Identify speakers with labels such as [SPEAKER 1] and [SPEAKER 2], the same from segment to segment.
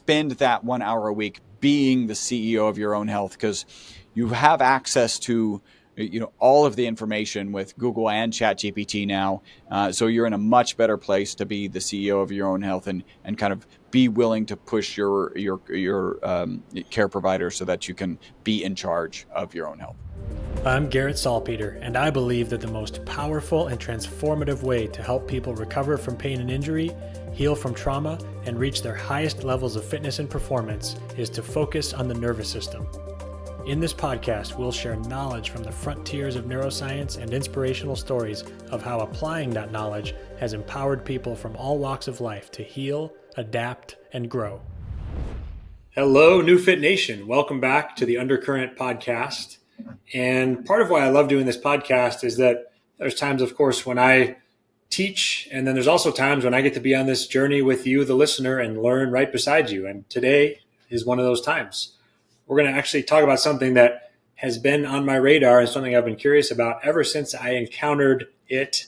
[SPEAKER 1] spend that 1 hour a week being the CEO of your own health, because you have access to all of the information with Google and ChatGPT now. So you're in a much better place to be the CEO of your own health and kind of be willing to push your care provider so that you can be in charge of your own health.
[SPEAKER 2] I'm Garrett Salpeter, and I believe that the most powerful and transformative way to help people recover from pain and injury, heal from trauma, and reach their highest levels of fitness and performance is to focus on the nervous system. In this podcast, we'll share knowledge from the frontiers of neuroscience and inspirational stories of how applying that knowledge has empowered people from all walks of life to heal, adapt, and grow. Hello, NeuFit Nation. Welcome back to the Undercurrent podcast. And part of why I love doing this podcast is that there's times, of course, when I teach, and then there's also times when I get to be on this journey with you, the listener, and learn right beside you. And today is one of those times. We're going to actually talk about something that has been on my radar and something I've been curious about ever since I encountered it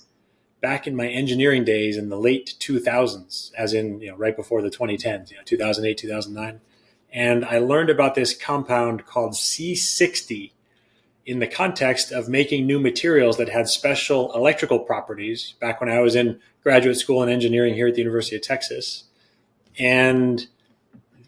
[SPEAKER 2] back in my engineering days in the late 2000s, as in, right before the 2010s, 2008, 2009. And I learned about this compound called C60 in the context of making new materials that had special electrical properties back when I was in graduate school in engineering here at the University of Texas. And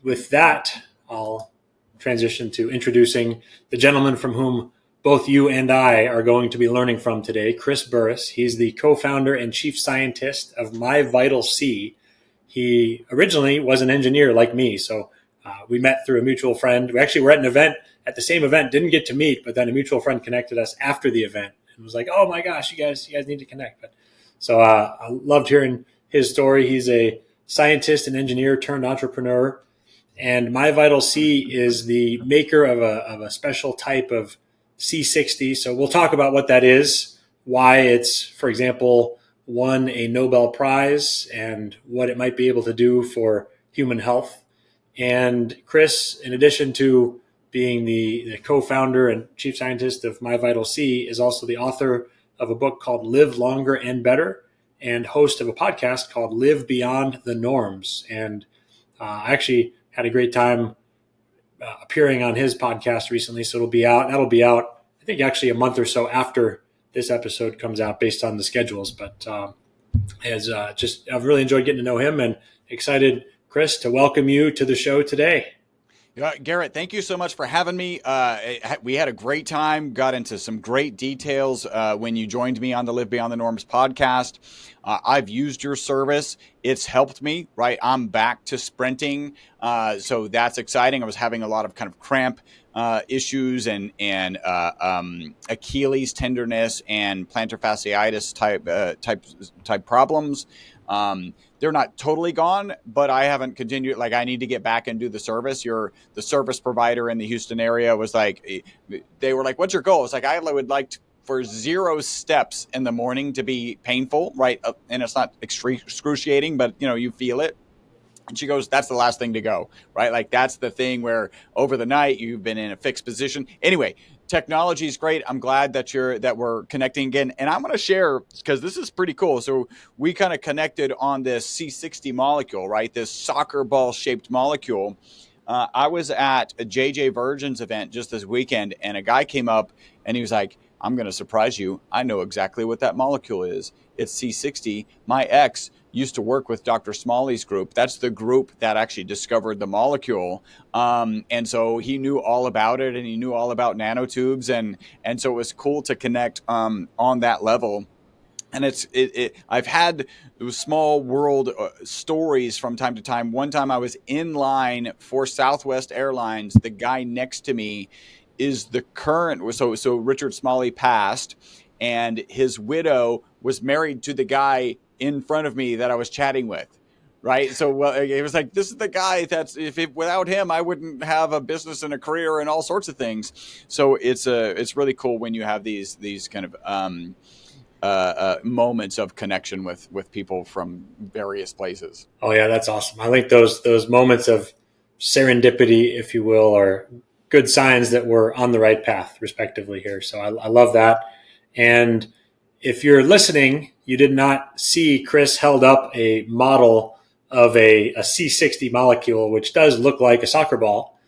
[SPEAKER 2] with that, I'll transition to introducing the gentleman from whom both you and I are going to be learning from today, Chris Burres. He's the co-founder and chief scientist of MyVitalC. He originally was an engineer like me, so we met through a mutual friend. We actually were at an event, at the same event, didn't get to meet, but then a mutual friend connected us after the event and was like, "Oh my gosh, you guys need to connect." So I loved hearing his story. He's a scientist and engineer turned entrepreneur. And MyVitalC is the maker of a special type of C60. So we'll talk about what that is, why it's, for example, won a Nobel Prize, and what it might be able to do for human health. And Chris, in addition to being the co-founder and chief scientist of MyVitalC, is also the author of a book called Live Longer and Better, and host of a podcast called Live Beyond the Norms. And I actually had a great time appearing on his podcast recently. So that'll be out, I think, actually a month or so after this episode comes out based on the schedules. But I've really enjoyed getting to know him, and excited, Chris, to welcome you to the show today.
[SPEAKER 1] Garrett, thank you so much for having me. We had a great time, got into some great details when you joined me on the Live Beyond the Norms podcast. I've used your service. It's helped me, right? I'm back to sprinting. So that's exciting. I was having a lot of kind of cramp issues and Achilles tenderness and plantar fasciitis type problems. They're not totally gone, but I haven't continued. Like, I need to get back and do the service. The service provider in the Houston area was like, they were like, "What's your goal?" I was like, I would like for 0 steps in the morning to be painful, right? And it's not excruciating, but you feel it. And she goes, "That's the last thing to go," right? Like, that's the thing where over the night you've been in a fixed position. Anyway, technology is great. I'm glad that we're connecting again. And I'm going to share, because this is pretty cool. So we kind of connected on this C60 molecule, right? This soccer ball shaped molecule. I was at a JJ Virgin's event just this weekend, and a guy came up and he was like, "I'm going to surprise you. I know exactly what that molecule is. It's C60. My ex used to work with Dr. Smalley's group. That's the group that actually discovered the molecule. And so he knew all about it, and he knew all about nanotubes. And so it was cool to connect on that level. And I've had those small world stories from time to time. One time I was in line for Southwest Airlines. The guy next to me is the current. So Richard Smalley passed, and his widow was married to the guy in front of me that I was chatting with. Right. So it was like, this is the guy without him, I wouldn't have a business and a career and all sorts of things. So it's really cool when you have these kind of moments of connection with people from various places.
[SPEAKER 2] Oh yeah, that's awesome. I think those moments of serendipity, if you will, are good signs that we're on the right path, respectively, here. So I love that. And if you're listening, you did not see Chris held up a model of a C60 molecule, which does look like a soccer ball.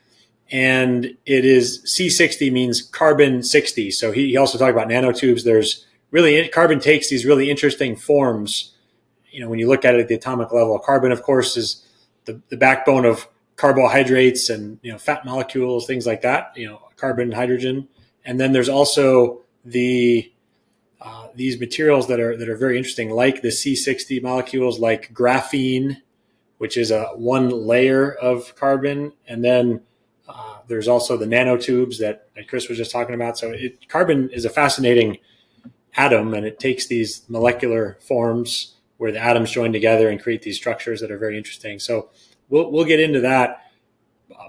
[SPEAKER 2] And it is C60 means carbon 60. So he also talked about nanotubes. There's really, carbon takes these really interesting forms. When you look at it at the atomic level, carbon, of course, is the backbone of carbohydrates and fat molecules, things like that. Carbon, hydrogen, and then there's also these materials that are very interesting, like the C60 molecules, like graphene, which is a one layer of carbon, and then there's also the nanotubes that Chris was just talking about. So carbon is a fascinating atom, and it takes these molecular forms where the atoms join together and create these structures that are very interesting. So we'll get into that.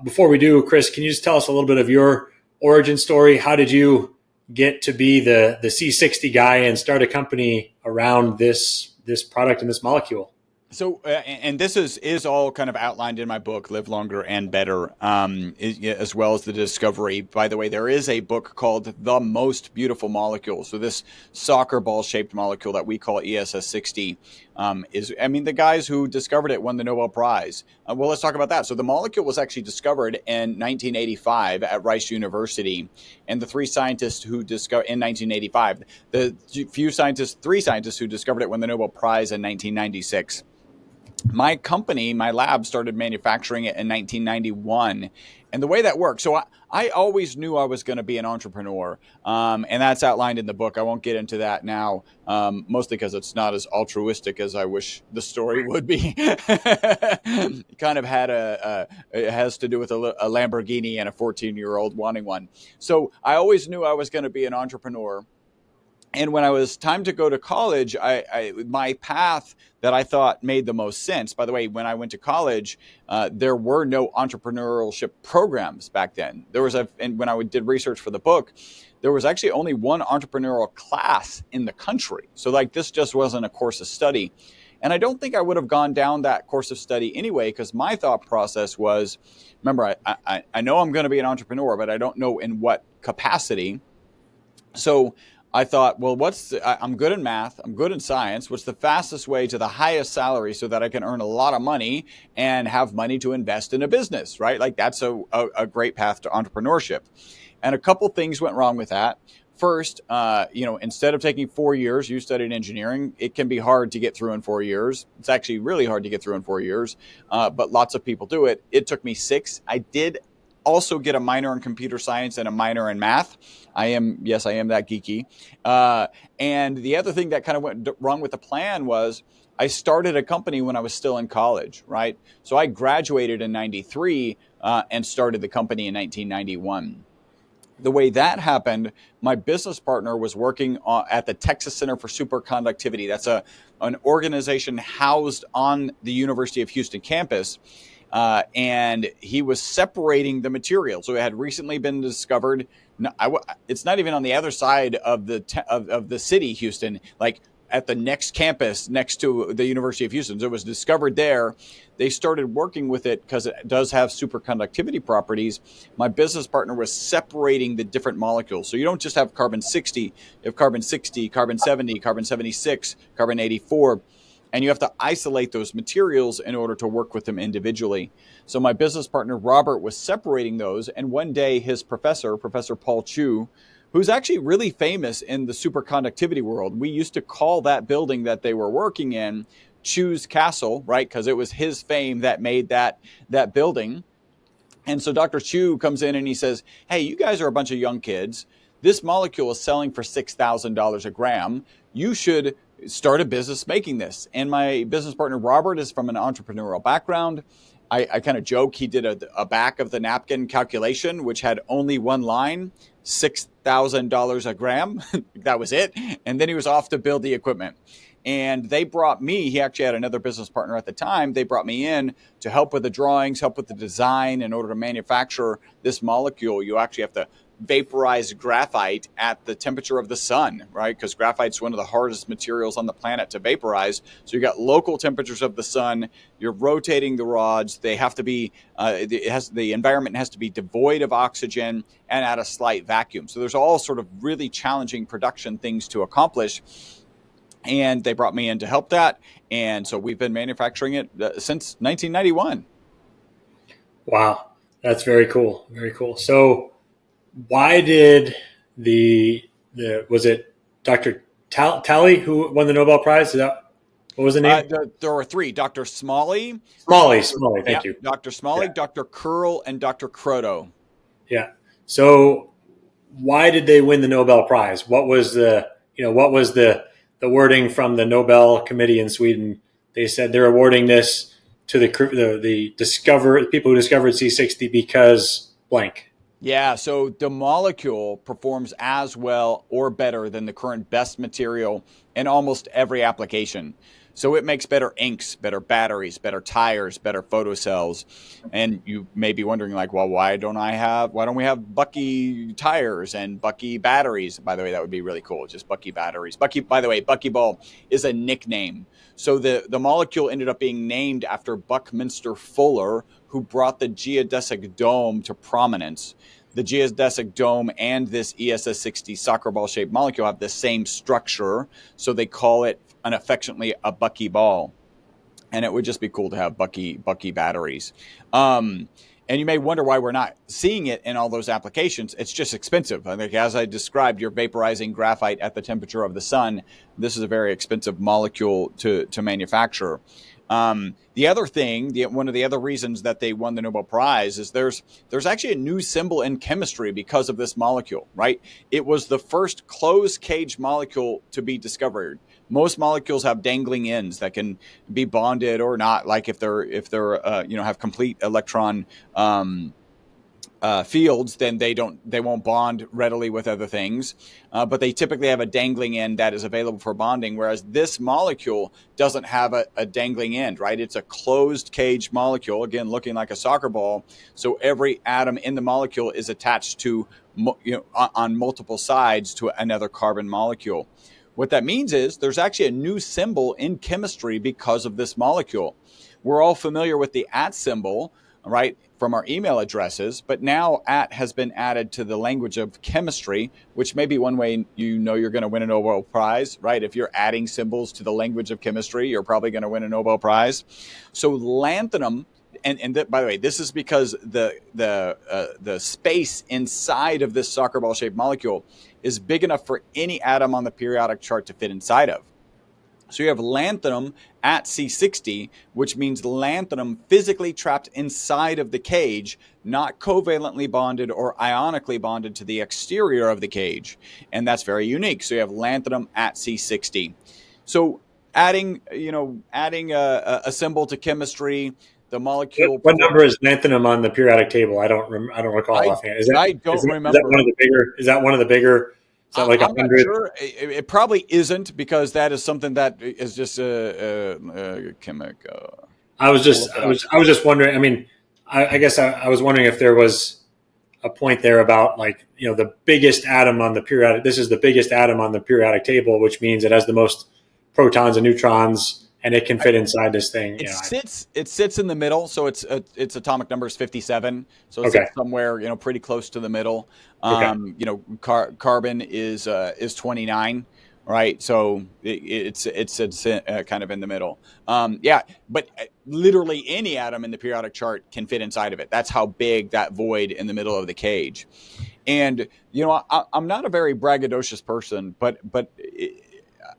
[SPEAKER 2] Before we do, Chris, can you just tell us a little bit of your origin story? How did you get to be the C60 guy and start a company around this product and this molecule?
[SPEAKER 1] So, and this is all kind of outlined in my book, Live Longer and Better, as well as the discovery. By the way, there is a book called The Most Beautiful Molecule. So this soccer ball shaped molecule that we call ESS60 the guys who discovered it won the Nobel Prize. Well, let's talk about that. So the molecule was actually discovered in 1985 at Rice University. And the three scientists who discovered in 1985, three scientists who discovered it won the Nobel Prize in 1996. My company, my lab, started manufacturing it in 1991. And the way that works, so I always knew I was going to be an entrepreneur. And that's outlined in the book. I won't get into that now, mostly because it's not as altruistic as I wish the story would be. It kind of had it has to do with a Lamborghini and a 14-year-old wanting one. So I always knew I was going to be an entrepreneur. And when I was time to go to college, my path that I thought made the most sense. By the way, when I went to college, there were no entrepreneurship programs back then. And when I did research for the book, there was actually only one entrepreneurial class in the country. So this just wasn't a course of study. And I don't think I would have gone down that course of study anyway, because my thought process was, remember, I know I'm going to be an entrepreneur, but I don't know in what capacity. So I thought, well, I'm good in math, I'm good in science. What's the fastest way to the highest salary so that I can earn a lot of money and have money to invest in a business, right? That's a great path to entrepreneurship. And a couple things went wrong with that. First, instead of taking 4 years, you studied engineering. It can be hard to get through in 4 years. It's actually really hard to get through in 4 years, but lots of people do it. It took me 6. I did also get a minor in computer science and a minor in math. I am that geeky. And the other thing that kind of went wrong with the plan was I started a company when I was still in college, right? So I graduated in 93 and started the company in 1991. The way that happened, my business partner was working at the Texas Center for Superconductivity. That's an organization housed on the University of Houston campus. And he was separating the material. So it had recently been discovered. It's not even on the other side of the city, Houston, at the next campus next to the University of Houston. So it was discovered there. They started working with it because it does have superconductivity properties. My business partner was separating the different molecules. So you don't just have carbon 60, you have carbon 60, carbon 70, carbon 76, carbon 84. And you have to isolate those materials in order to work with them individually. So my business partner, Robert, was separating those. And one day his professor, Professor Paul Chu, who's actually really famous in the superconductivity world, we used to call that building that they were working in Chu's Castle, right? Because it was his fame that made that building. And so Dr. Chu comes in and he says, hey, you guys are a bunch of young kids. This molecule is selling for $6,000 a gram. You should start a business making this. And my business partner, Robert, is from an entrepreneurial background. I kind of joke he did a back of the napkin calculation, which had only one line, $6,000 a gram. That was it. And then he was off to build the equipment. And they brought me, he actually had another business partner at the time, they brought me in to help with the drawings, help with the design. In order to manufacture this molecule, you actually have to vaporize graphite at the temperature of the sun, right? Because graphite's one of the hardest materials on the planet to vaporize. So you got local temperatures of the sun, you're rotating the rods, they have to be, the environment has to be devoid of oxygen and at a slight vacuum. So there's all sort of really challenging production things to accomplish. and they brought me in to help that. And so we've been manufacturing it since 1991.
[SPEAKER 2] Wow, that's very cool. Very cool. So, why did the was it Dr. Talley who won the Nobel Prize? Is that what was the name?
[SPEAKER 1] There were three: Dr. Smalley,
[SPEAKER 2] Smalley.
[SPEAKER 1] yeah,
[SPEAKER 2] Thank you.
[SPEAKER 1] Dr. Smalley,
[SPEAKER 2] Yeah,
[SPEAKER 1] Dr. Curl, and Dr. Croto.
[SPEAKER 2] yeah. So, why did they win the Nobel Prize? What was the wording from the Nobel Committee in Sweden? They said they're awarding this to the people who discovered C60 because blank.
[SPEAKER 1] Yeah, so the molecule performs as well or better than the current best material in almost every application. So it makes better inks, better batteries, better tires, better photocells. And you may be wondering, like, well, why don't we have Bucky tires and Bucky batteries? By the way, that would be really cool. Just Bucky batteries. By the way, Buckyball is a nickname. So the molecule ended up being named after Buckminster Fuller, who brought the geodesic dome to prominence. The geodesic dome and this ESS60 soccer ball shaped molecule have the same structure, so they call it affectionately a Bucky ball. And it would just be cool to have Bucky batteries. And you may wonder why we're not seeing it in all those applications. It's just expensive. I think, as I described, you're vaporizing graphite at the temperature of the sun. This is a very expensive molecule to manufacture. The other thing, one of the other reasons that they won the Nobel Prize is there's actually a new symbol in chemistry because of this molecule, right? It was the first closed cage molecule to be discovered. Most molecules have dangling ends that can be bonded or not, like if they're have complete electron fields, then they won't bond readily with other things. But they typically have a dangling end that is available for bonding, whereas this molecule doesn't have a dangling end, right? It's a closed cage molecule, again, looking like a soccer ball. So every atom in the molecule is attached to, on multiple sides to another carbon molecule. What that means is there's actually a new symbol in chemistry because of this molecule. We're all familiar with the @ symbol, right, from our email addresses, but now @ has been added to the language of chemistry, which may be one way you're going to win a Nobel Prize, right? If you're adding symbols to the language of chemistry, you're probably going to win a Nobel Prize. So lanthanum, by the way, this is because the space inside of this soccer ball shaped molecule is big enough for any atom on the periodic chart to fit inside of. So you have lanthanum at C60, which means lanthanum physically trapped inside of the cage, not covalently bonded or ionically bonded to the exterior of the cage. And that's very unique. So you have lanthanum at C60. So adding a symbol to chemistry, the molecule.
[SPEAKER 2] What number is lanthanum on the periodic table? I don't recall offhand.
[SPEAKER 1] I don't remember.
[SPEAKER 2] One of the bigger? Is that one of the bigger? Is that like
[SPEAKER 1] I'm not
[SPEAKER 2] 100?
[SPEAKER 1] sure. It probably isn't, because that is something that is just a chemical.
[SPEAKER 2] I was just wondering. I mean, I guess I was wondering if there was a point there about, like, the biggest atom on the periodic. This is the biggest atom on the periodic table, which means it has the most protons and neutrons, and it can fit inside this thing.
[SPEAKER 1] It sits in the middle, so its atomic number is 57. So it's somewhere pretty close to the middle. Carbon is 29, right? So it's kind of in the middle. But literally any atom in the periodic chart can fit inside of it. That's how big that void in the middle of the cage. And I'm not a very braggadocious person, but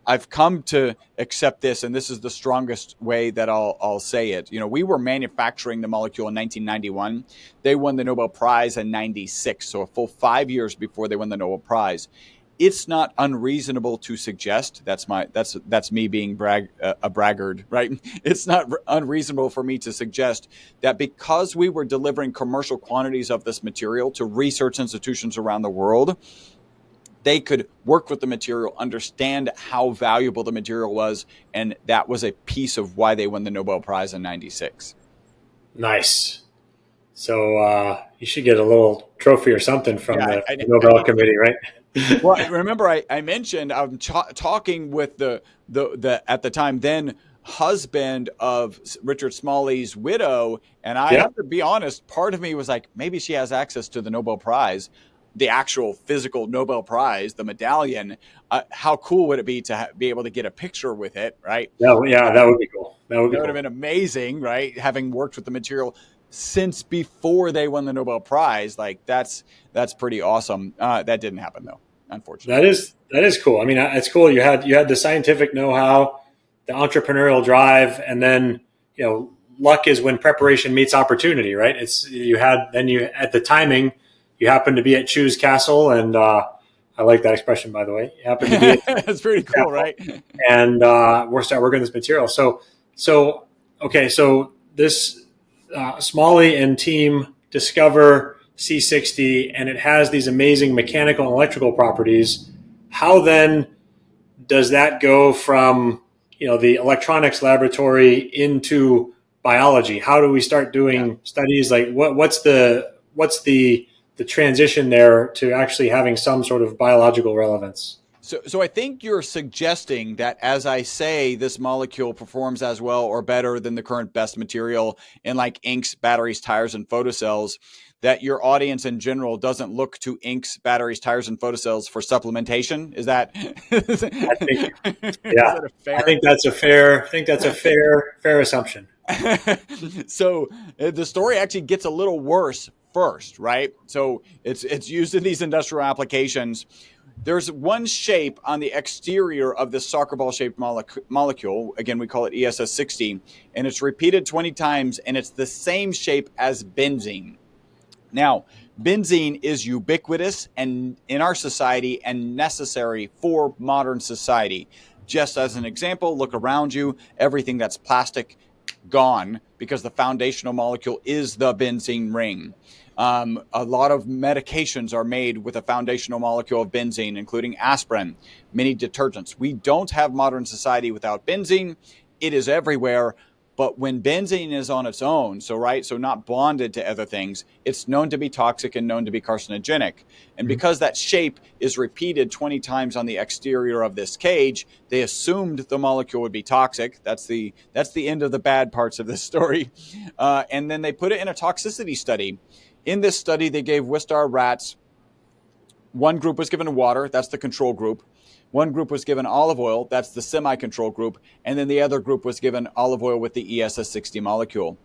[SPEAKER 1] I've come to accept this, and this is the strongest way that I'll say it. We were manufacturing the molecule in 1991. They won the Nobel Prize in 96, so a full 5 years before they won the Nobel Prize. It's not unreasonable to suggest, that's me being a braggart, right? It's not unreasonable for me to suggest that because we were delivering commercial quantities of this material to research institutions around the world, they could work with the material, understand how valuable the material was, and that was a piece of why they won the Nobel Prize in 96.
[SPEAKER 2] Nice. So you should get a little trophy or something from the Nobel Committee, right?
[SPEAKER 1] Well, remember I mentioned I'm talking with the at the time then husband of Richard Smalley's widow, and I have to be honest, part of me was like, maybe she has access to the Nobel Prize. the actual physical Nobel Prize, the medallion, how cool would it be to be able to get a picture with it, right?
[SPEAKER 2] Yeah, that would be cool. That would
[SPEAKER 1] have been amazing, right? Having worked with the material since before they won the Nobel Prize, like that's pretty awesome. That didn't happen though, unfortunately.
[SPEAKER 2] That is cool. I mean, it's cool. You had the scientific know-how, the entrepreneurial drive, and then luck is when preparation meets opportunity, right? At the timing, you happened to be at Choose Castle, and I like that expression, by the way. You happened to be
[SPEAKER 1] that's pretty cool, right?
[SPEAKER 2] And we're start working this material. So this Smalley and team discover C60, and it has these amazing mechanical and electrical properties. How then does that go from the electronics laboratory into biology? How do we start doing studies? Like what's the transition there to actually having some sort of biological relevance?
[SPEAKER 1] So I think you're suggesting that, as I say, this molecule performs as well or better than the current best material in like inks, batteries, tires, and photocells, that your audience in general doesn't look to inks, batteries, tires, and photocells for supplementation. Is that?
[SPEAKER 2] I think that's a fair assumption.
[SPEAKER 1] So the story actually gets a little worse first, right? So it's used in these industrial applications. There's one shape on the exterior of this soccer ball shaped molecule. Again, we call it ESS60, and it's repeated 20 times, and it's the same shape as benzene. Now, benzene is ubiquitous and in our society and necessary for modern society. Just as an example, look around you, everything that's plastic, gone, because the foundational molecule is the benzene ring. A lot of medications are made with a foundational molecule of benzene, including aspirin, many detergents. We don't have modern society without benzene. It is everywhere. But when benzene is on its own, so not bonded to other things, it's known to be toxic and known to be carcinogenic. And because that shape is repeated 20 times on the exterior of this cage, they assumed the molecule would be toxic. That's the end of the bad parts of this story. And then they put it in a toxicity study. In this study, they gave Wistar rats. One group was given water. That's the control group. One group was given olive oil. That's the semi-control group. And then the other group was given olive oil with the ESS60 molecule.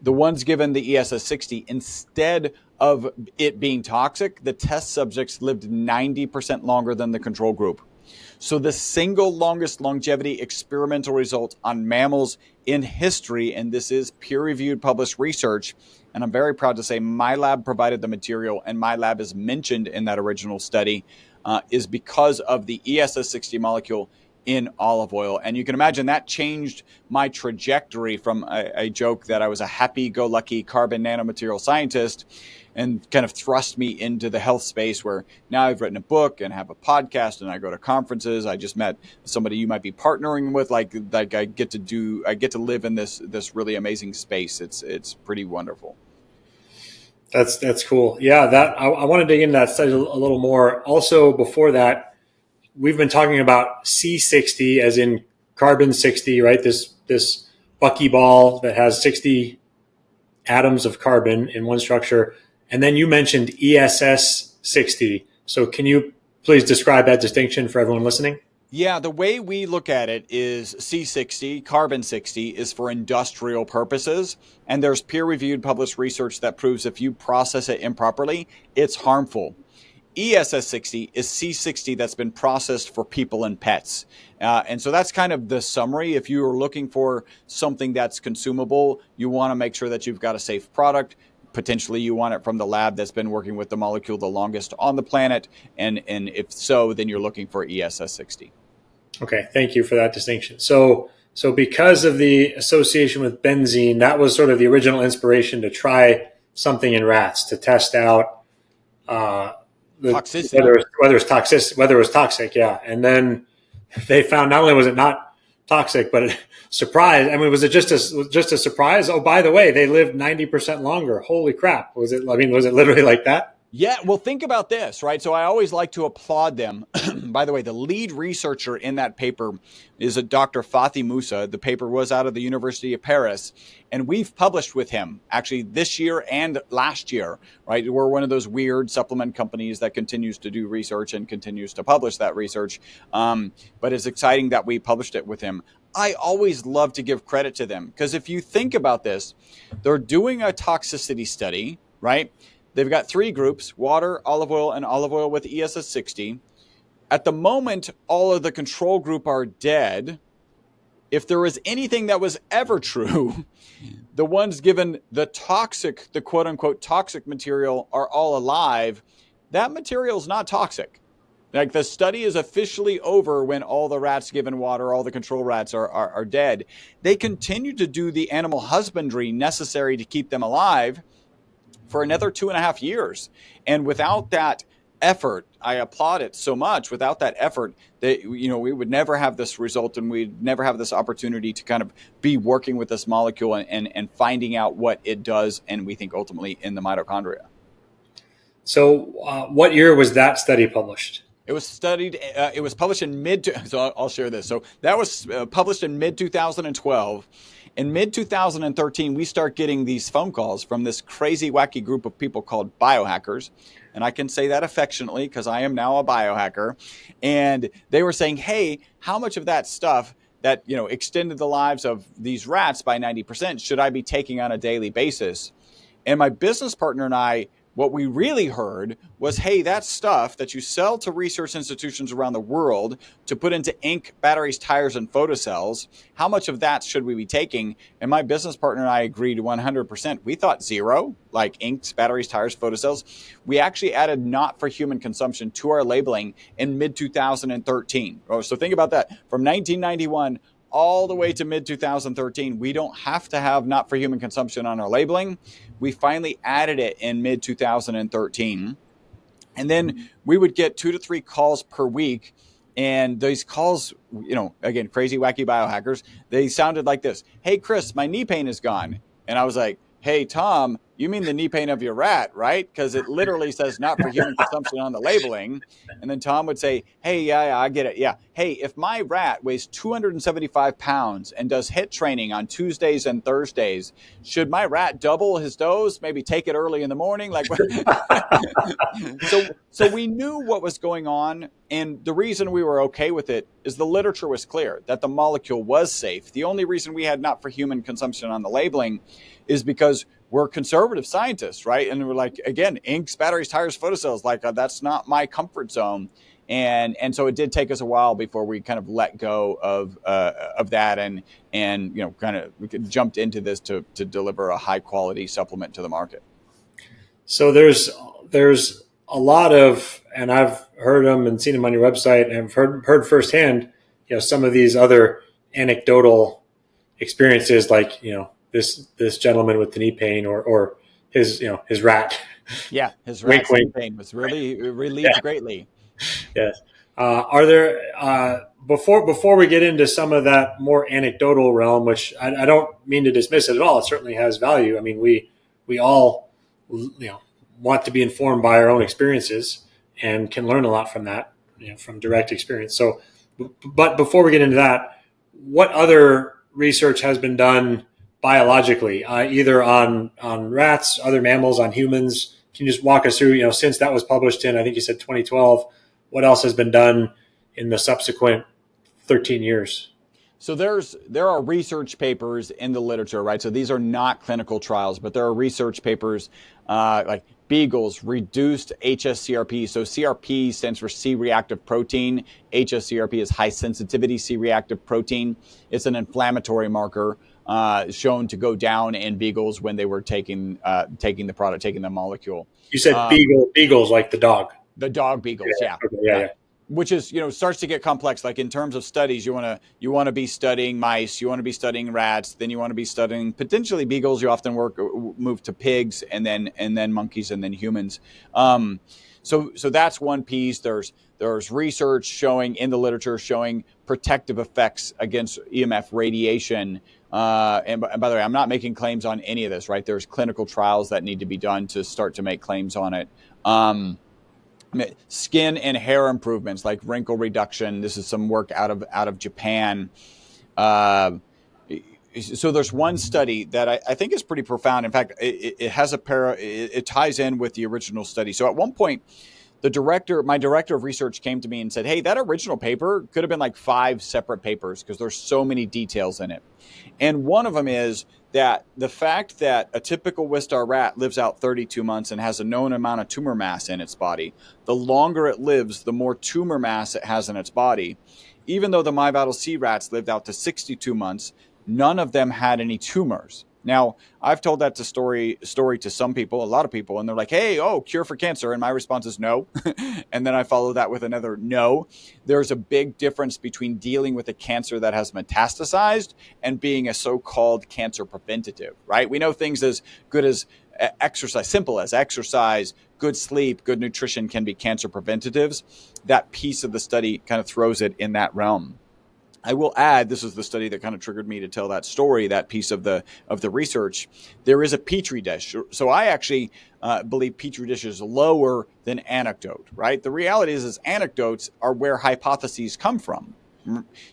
[SPEAKER 1] The ones given the ESS60, instead of it being toxic, the test subjects lived 90% longer than the control group. So the single longest longevity experimental result on mammals in history, and this is peer-reviewed published research, and I'm very proud to say my lab provided the material, and my lab is mentioned in that original study, is because of the ESS60 molecule in olive oil. And you can imagine that changed my trajectory from a joke that I was a happy-go-lucky carbon nanomaterial scientist, and kind of thrust me into the health space, where now I've written a book and have a podcast and I go to conferences. I just met somebody you might be partnering with. Like I get to live in this really amazing space. It's pretty wonderful.
[SPEAKER 2] That's cool. Yeah, I want to dig into that study a little more. Also, before that, we've been talking about C60 as in carbon 60, right? This buckyball that has 60 atoms of carbon in one structure. And then you mentioned ESS 60. So can you please describe that distinction for everyone listening?
[SPEAKER 1] Yeah, the way we look at it is C60, carbon 60, is for industrial purposes. And there's peer-reviewed published research that proves if you process it improperly, it's harmful. ESS 60 is C60 that's been processed for people and pets. And so that's kind of the summary. If you are looking for something that's consumable, you want to make sure that you've got a safe product. Potentially you want it from the lab that's been working with the molecule the longest on the planet. And if so, then you're looking for ESS 60.
[SPEAKER 2] Okay, thank you for that distinction. So because of the association with benzene, that was sort of the original inspiration to try something in rats to test out
[SPEAKER 1] toxicity,
[SPEAKER 2] whether it was toxic, yeah. And then they found not only was it not toxic, but surprise. I mean, was it just a surprise? Oh, by the way, they lived 90% longer. Holy crap! Was it literally like that?
[SPEAKER 1] Yeah, well, think about this, right? So I always like to applaud them. By the way, the lead researcher in that paper is a Dr. Fathi Musa. The paper was out of the University of Paris, and we've published with him actually this year and last year, right? We're one of those weird supplement companies that continues to do research and continues to publish that research. But it's exciting that we published it with him. I always love to give credit to them because if you think about this, they're doing a toxicity study, right? They've got 3 groups, water, olive oil, and olive oil with ESS60. At the moment, all of the control group are dead. If there was anything that was ever true, the ones given the toxic, the quote unquote toxic material are all alive. That material is not toxic. Like the study is officially over when all the rats given water, all the control rats are dead. They continue to do the animal husbandry necessary to keep them alive for another 2.5 years. And without that effort, I applaud it so much. Without that effort, that we would never have this result, and we'd never have this opportunity to kind of be working with this molecule and finding out what it does, and we think ultimately in the mitochondria.
[SPEAKER 3] So, what year was that study published?
[SPEAKER 1] It was studied. It was published in So I'll share this. So that was published in mid 2012. In mid 2013, we start getting these phone calls from this crazy, wacky group of people called biohackers. And I can say that affectionately because I am now a biohacker. And they were saying, hey, how much of that stuff that extended the lives of these rats by 90% should I be taking on a daily basis? And my business partner and I, what we really heard was, hey, that stuff that you sell to research institutions around the world to put into ink, batteries, tires, and photocells, how much of that should we be taking? And my business partner and I agreed 100%. We thought 0, like inks, batteries, tires, photocells. We actually added not for human consumption to our labeling in mid 2013. So think about that. From 1991 all the way to mid 2013, we don't have to have not for human consumption on our labeling. We finally added it in mid 2013. And then we would get 2 to 3 calls per week. And these calls, again, crazy, wacky biohackers, they sounded like this. Hey, Chris, my knee pain is gone. And I was like, hey, Tom, you mean the knee pain of your rat, right? Because it literally says not for human consumption on the labeling. And then Tom would say, hey, yeah, I get it. Yeah. Hey, if my rat weighs 275 pounds and does HIIT training on Tuesdays and Thursdays, should my rat double his dose? Maybe take it early in the morning? So we knew what was going on. And the reason we were okay with it is the literature was clear that the molecule was safe. The only reason we had not for human consumption on the labeling is because we're conservative scientists, right? And we're like, again, inks, batteries, tires, photocells, that's not my comfort zone. And so it did take us a while before we kind of let go of that and we jumped into this to deliver a high quality supplement to the market.
[SPEAKER 3] So there's a lot of, and I've heard them and seen them on your website, and I've heard firsthand, some of these other anecdotal experiences, like this gentleman with the knee pain, or his rat.
[SPEAKER 1] Yeah, his rat knee pain was really relieved greatly.
[SPEAKER 3] Yes. Are there before we get into some of that more anecdotal realm, which I don't mean to dismiss it at all. It certainly has value. I mean, we all want to be informed by our own experiences and can learn a lot from that, from direct experience. So, but before we get into that, what other research has been done biologically, either on rats, other mammals, on humans? Can you just walk us through, since that was published in, I think you said 2012, what else has been done in the subsequent 13 years?
[SPEAKER 1] So there are research papers in the literature, right? So these are not clinical trials, but there are research papers like beagles reduced hsCRP. So CRP stands for C-reactive protein. hsCRP is high sensitivity C-reactive protein. It's an inflammatory marker shown to go down in beagles when they were taking the product, taking the molecule.
[SPEAKER 3] You said beagles like the dog.
[SPEAKER 1] The dog beagles, yeah.
[SPEAKER 3] Okay, yeah.
[SPEAKER 1] Which is, starts to get complex. Like in terms of studies, you want to be studying mice, you want to be studying rats, then you want to be studying potentially beagles. You often move to pigs, and then monkeys, and then humans. So that's one piece. There's research showing in the literature showing protective effects against EMF radiation and by the way, I'm not making claims on any of this, right? There's clinical trials that need to be done to start to make claims on it. Skin and hair improvements like wrinkle reduction. This is some work out of Japan. So there's one study that I think is pretty profound. In fact, it has it ties in with the original study. So at one point, my director of research came to me and said, "Hey, that original paper could have been like 5 separate papers because there's so many details in it." And one of them is that the fact that a typical Wistar rat lives out 32 months and has a known amount of tumor mass in its body, the longer it lives, the more tumor mass it has in its body. Even though the MyVital C rats lived out to 62 months, none of them had any tumors. Now, I've told that story to some people, a lot of people, and they're like, "Hey, cure for cancer." And my response is no. And then I follow that with another no. There's a big difference between dealing with a cancer that has metastasized and being a so-called cancer preventative, right? We know things as good as exercise, simple as exercise, good sleep, good nutrition can be cancer preventatives. That piece of the study kind of throws it in that realm. I will add, this is the study that kind of triggered me to tell that story, that piece of the research. There is a Petri dish. So I actually believe Petri dish is lower than anecdote, right? The reality is anecdotes are where hypotheses come from.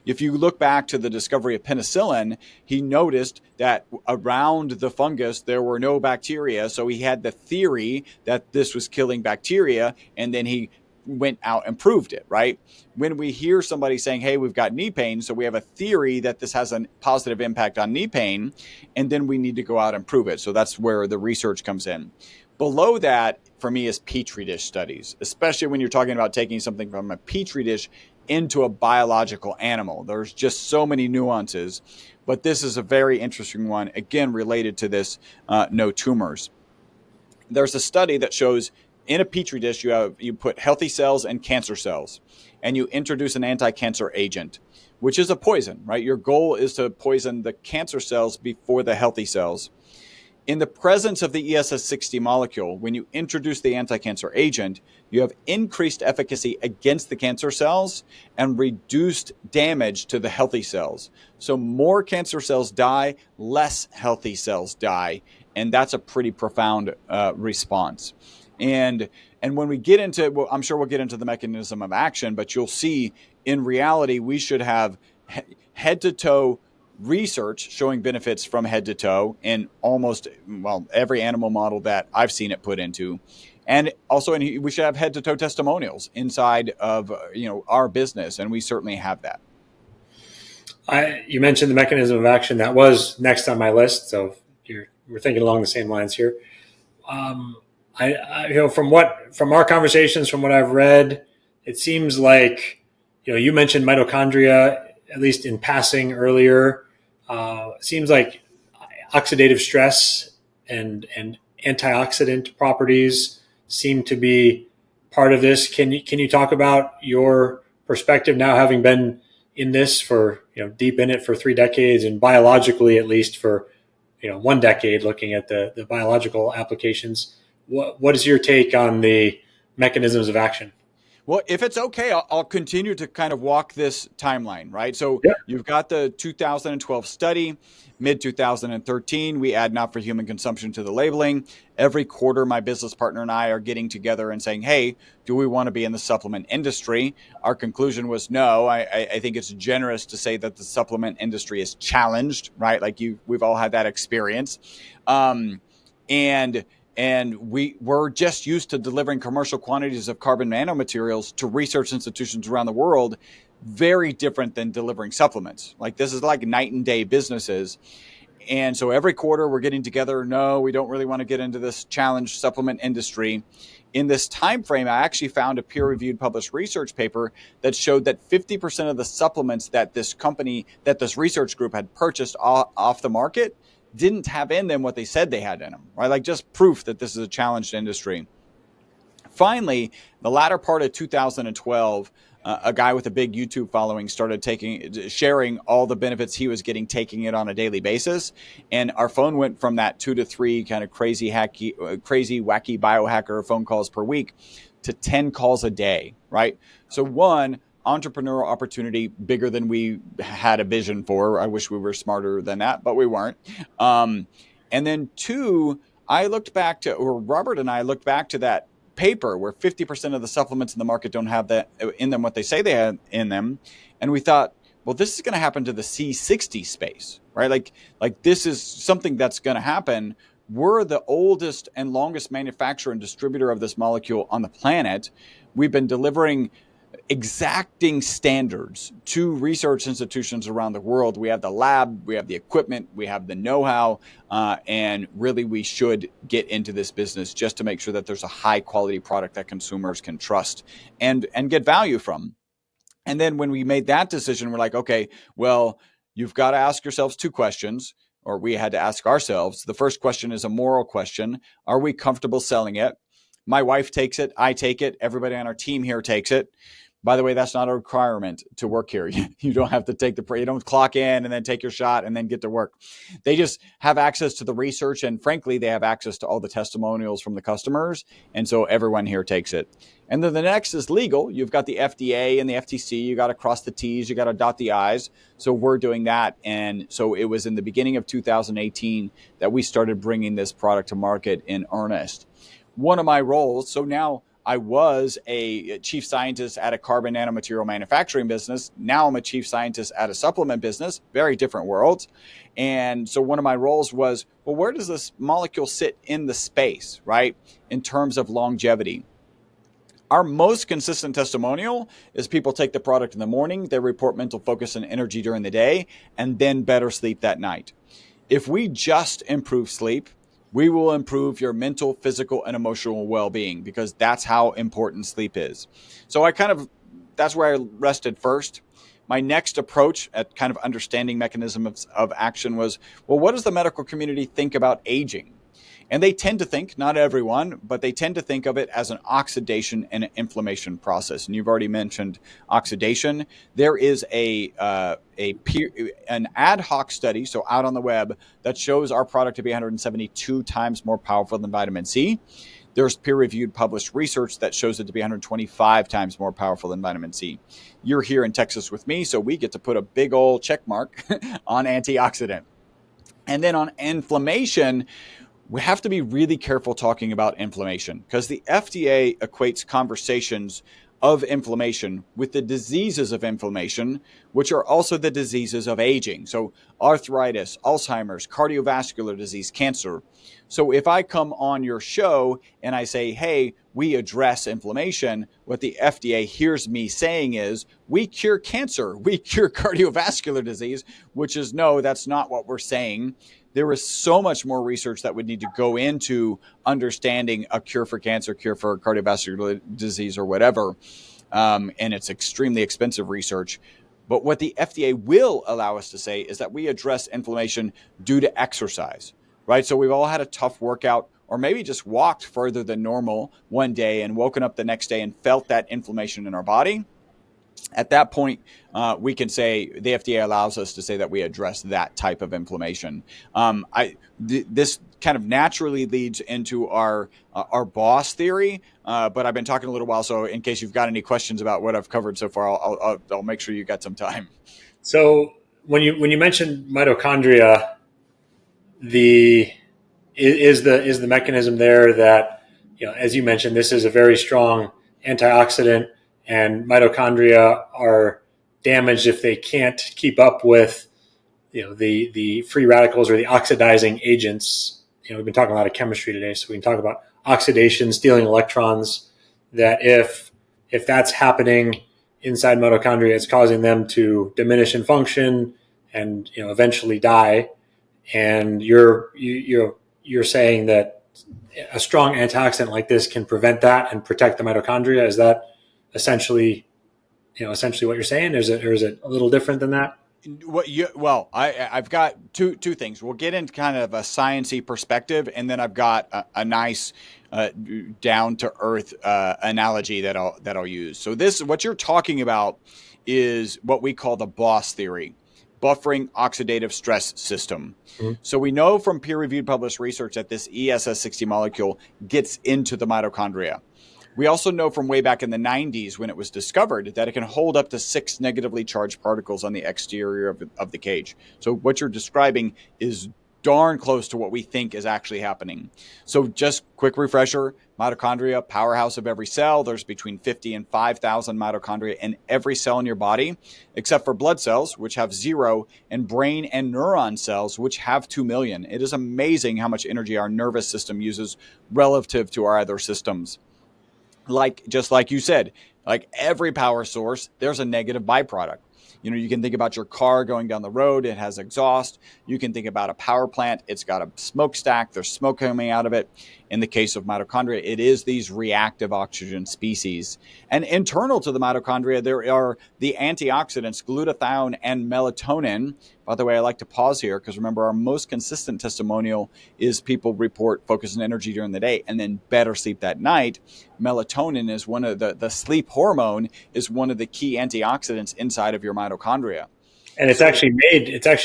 [SPEAKER 1] If you look back to the discovery of penicillin, he noticed that around the fungus, there were no bacteria. So he had the theory that this was killing bacteria, and then he went out and proved it, right? When we hear somebody saying, "Hey, we've got knee pain," so we have a theory that this has a positive impact on knee pain, and then we need to go out and prove it. So that's where the research comes in. Below that, for me, is Petri dish studies, especially when you're talking about taking something from a Petri dish into a biological animal. There's just so many nuances, but this is a very interesting one, again, related to this no tumors. There's a study that shows in a Petri dish, you put healthy cells and cancer cells, and you introduce an anti-cancer agent, which is a poison, right? Your goal is to poison the cancer cells before the healthy cells. In the presence of the C60 molecule, when you introduce the anti-cancer agent, you have increased efficacy against the cancer cells and reduced damage to the healthy cells. So more cancer cells die, less healthy cells die, and that's a pretty profound response. And when we get into, well, I'm sure we'll get into the mechanism of action, but you'll see in reality, we should have head to toe research showing benefits from head to toe in almost, well, every animal model that I've seen it put into. And also, we should have head to toe testimonials inside of, our business. And we certainly have that.
[SPEAKER 3] You mentioned the mechanism of action. That was next on my list. So we're thinking along the same lines here. From our conversations, from what I've read, it seems like, you mentioned mitochondria, at least in passing earlier. It seems like oxidative stress and antioxidant properties seem to be part of this. Can you talk about your perspective now, having been in this for, deep in it for 3 decades, and biologically at least for, 1 decade, looking at the biological applications? What is your take on the mechanisms of action?
[SPEAKER 1] Well, if it's okay, I'll continue to kind of walk this timeline, right? So
[SPEAKER 3] Yeah.
[SPEAKER 1] You've got the 2012 study, mid-2013, we add not for human consumption to the labeling. Every quarter, my business partner and I are getting together and saying, "Hey, do we want to be in the supplement industry?" Our conclusion was no. I think it's generous to say that the supplement industry is challenged, right? Like we've all had that experience. And we're just used to delivering commercial quantities of carbon nanomaterials to research institutions around the world, very different than delivering supplements. Like this is like night and day businesses. And so every quarter we're getting together. No, we don't really want to get into this challenged supplement industry. In this time frame, I actually found a peer-reviewed published research paper that showed that 50% of the supplements that this research group had purchased off the market didn't have in them what they said they had in them, right? Like just proof that this is a challenged industry. Finally, the latter part of 2012, a guy with a big YouTube following started sharing all the benefits he was getting, taking it on a daily basis. And our phone went from that 2 to 3 kind of crazy, wacky biohacker phone calls per week to 10 calls a day, right? So one, entrepreneurial opportunity bigger than we had a vision for. I wish we were smarter than that, but we weren't. And then two, Robert and I looked back to that paper where 50% of the supplements in the market don't have that in them, what they say they have in them. And we thought, well, this is going to happen to the C60 space, right? Like this is something that's going to happen. We're the oldest and longest manufacturer and distributor of this molecule on the planet. We've been delivering exacting standards to research institutions around the world. We have the lab, we have the equipment, we have the know-how, and really we should get into this business just to make sure that there's a high quality product that consumers can trust and get value from. And then when we made that decision, we're like, okay, well, you've got to ask yourselves two questions, or we had to ask ourselves. The first question is a moral question. Are we comfortable selling it? My wife takes it. I take it. Everybody on our team here takes it. By the way, that's not a requirement to work here. You don't have to you don't clock in and then take your shot and then get to work. They just have access to the research. And frankly, they have access to all the testimonials from the customers. And so everyone here takes it. And then the next is legal. You've got the FDA and the FTC. You got to cross the T's. You got to dot the I's. So we're doing that. And so it was in the beginning of 2018 that we started bringing this product to market in earnest. One of my roles, so now I was a chief scientist at a carbon nanomaterial manufacturing business. Now I'm a chief scientist at a supplement business, very different worlds. And so one of my roles was, well, where does this molecule sit in the space, right? In terms of longevity. Our most consistent testimonial is people take the product in the morning, they report mental focus and energy during the day, and then better sleep that night. If we just improve sleep, we will improve your mental, physical, and emotional well-being because that's how important sleep is. So that's where I rested first. My next approach at kind of understanding mechanisms of action was, well, what does the medical community think about aging? And they tend to think, not everyone, but they tend to think of it as an oxidation and an inflammation process. And you've already mentioned oxidation. There is an ad hoc study, so out on the web, that shows our product to be 172 times more powerful than vitamin C. There's peer-reviewed published research that shows it to be 125 times more powerful than vitamin C. You're here in Texas with me, so we get to put a big old check mark on antioxidant. And then on inflammation, we have to be really careful talking about inflammation because the FDA equates conversations of inflammation with the diseases of inflammation, which are also the diseases of aging. So arthritis, Alzheimer's, cardiovascular disease, cancer. So if I come on your show and I say, hey, we address inflammation, what the FDA hears me saying is, we cure cancer, we cure cardiovascular disease, which is no, that's not what we're saying. There is so much more research that would need to go into understanding a cure for cancer, cure for cardiovascular disease or whatever. And it's extremely expensive research. But what the FDA will allow us to say is that we address inflammation due to exercise, right? So we've all had a tough workout or maybe just walked further than normal one day and woken up the next day and felt that inflammation in our body. At that point, we can say the FDA allows us to say that we address that type of inflammation. This kind of naturally leads into our boss theory, but I've been talking a little while, so in case you've got any questions about what I've covered so far, I'll make sure you got some time.
[SPEAKER 3] So when you mentioned mitochondria, is the mechanism there that, as you mentioned, this is a very strong antioxidant. And mitochondria are damaged if they can't keep up with, the free radicals or the oxidizing agents. We've been talking a lot of chemistry today, so we can talk about oxidation, stealing electrons. That if that's happening inside mitochondria, it's causing them to diminish in function and eventually die. And you're saying that a strong antioxidant like this can prevent that and protect the mitochondria. Is that essentially what you're saying? Or is it a little different than that?
[SPEAKER 1] I've got two things. We'll get into kind of a sciencey perspective, and then I've got a nice down to earth analogy that I'll use. So what you're talking about is what we call the BOSS theory, buffering oxidative stress system. Mm-hmm. So we know from peer reviewed published research that this ESS60 molecule gets into the mitochondria. We also know from way back in the 90s when it was discovered that it can hold up to 6 negatively charged particles on the exterior of the cage. So what you're describing is darn close to what we think is actually happening. So just quick refresher, mitochondria, powerhouse of every cell. There's between 50 and 5,000 mitochondria in every cell in your body, except for blood cells, which have 0, and brain and neuron cells, which have 2 million. It is amazing how much energy our nervous system uses relative to our other systems. Just like you said, like every power source, there's a negative byproduct. You can think about your car going down the road. It has exhaust. You can think about a power plant. It's got a smokestack. There's smoke coming out of it. In the case of mitochondria, it is these reactive oxygen species. And internal to the mitochondria, there are the antioxidants, glutathione and melatonin. By the way, I like to pause here because remember, our most consistent testimonial is people report focus and energy during the day and then better sleep that night. Melatonin is one of the sleep hormone is one of the key antioxidants inside of your mitochondria.
[SPEAKER 3] And it's actually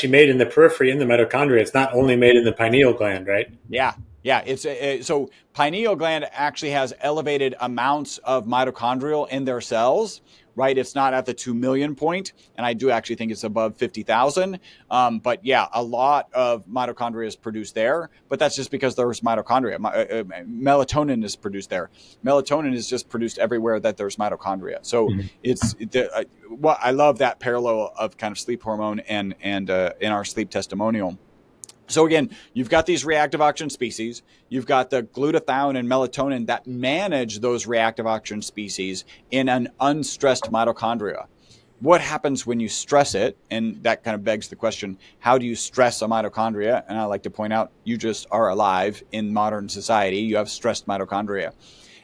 [SPEAKER 3] made in the periphery in the mitochondria. It's not only made in the pineal gland, right?
[SPEAKER 1] Yeah. So pineal gland actually has elevated amounts of mitochondrial in their cells, right? It's not at the 2 million point, and I do actually think it's above 50,000. But yeah, a lot of mitochondria is produced there, but that's just because there's mitochondria. Melatonin is produced there. Melatonin is just produced everywhere that there's mitochondria. So I love that parallel of kind of sleep hormone and in our sleep testimonial. So again, you've got these reactive oxygen species. You've got the glutathione and melatonin that manage those reactive oxygen species in an unstressed mitochondria. What happens when you stress it? And that kind of begs the question, how do you stress a mitochondria? And I like to point out, you just are alive in modern society. You have stressed mitochondria.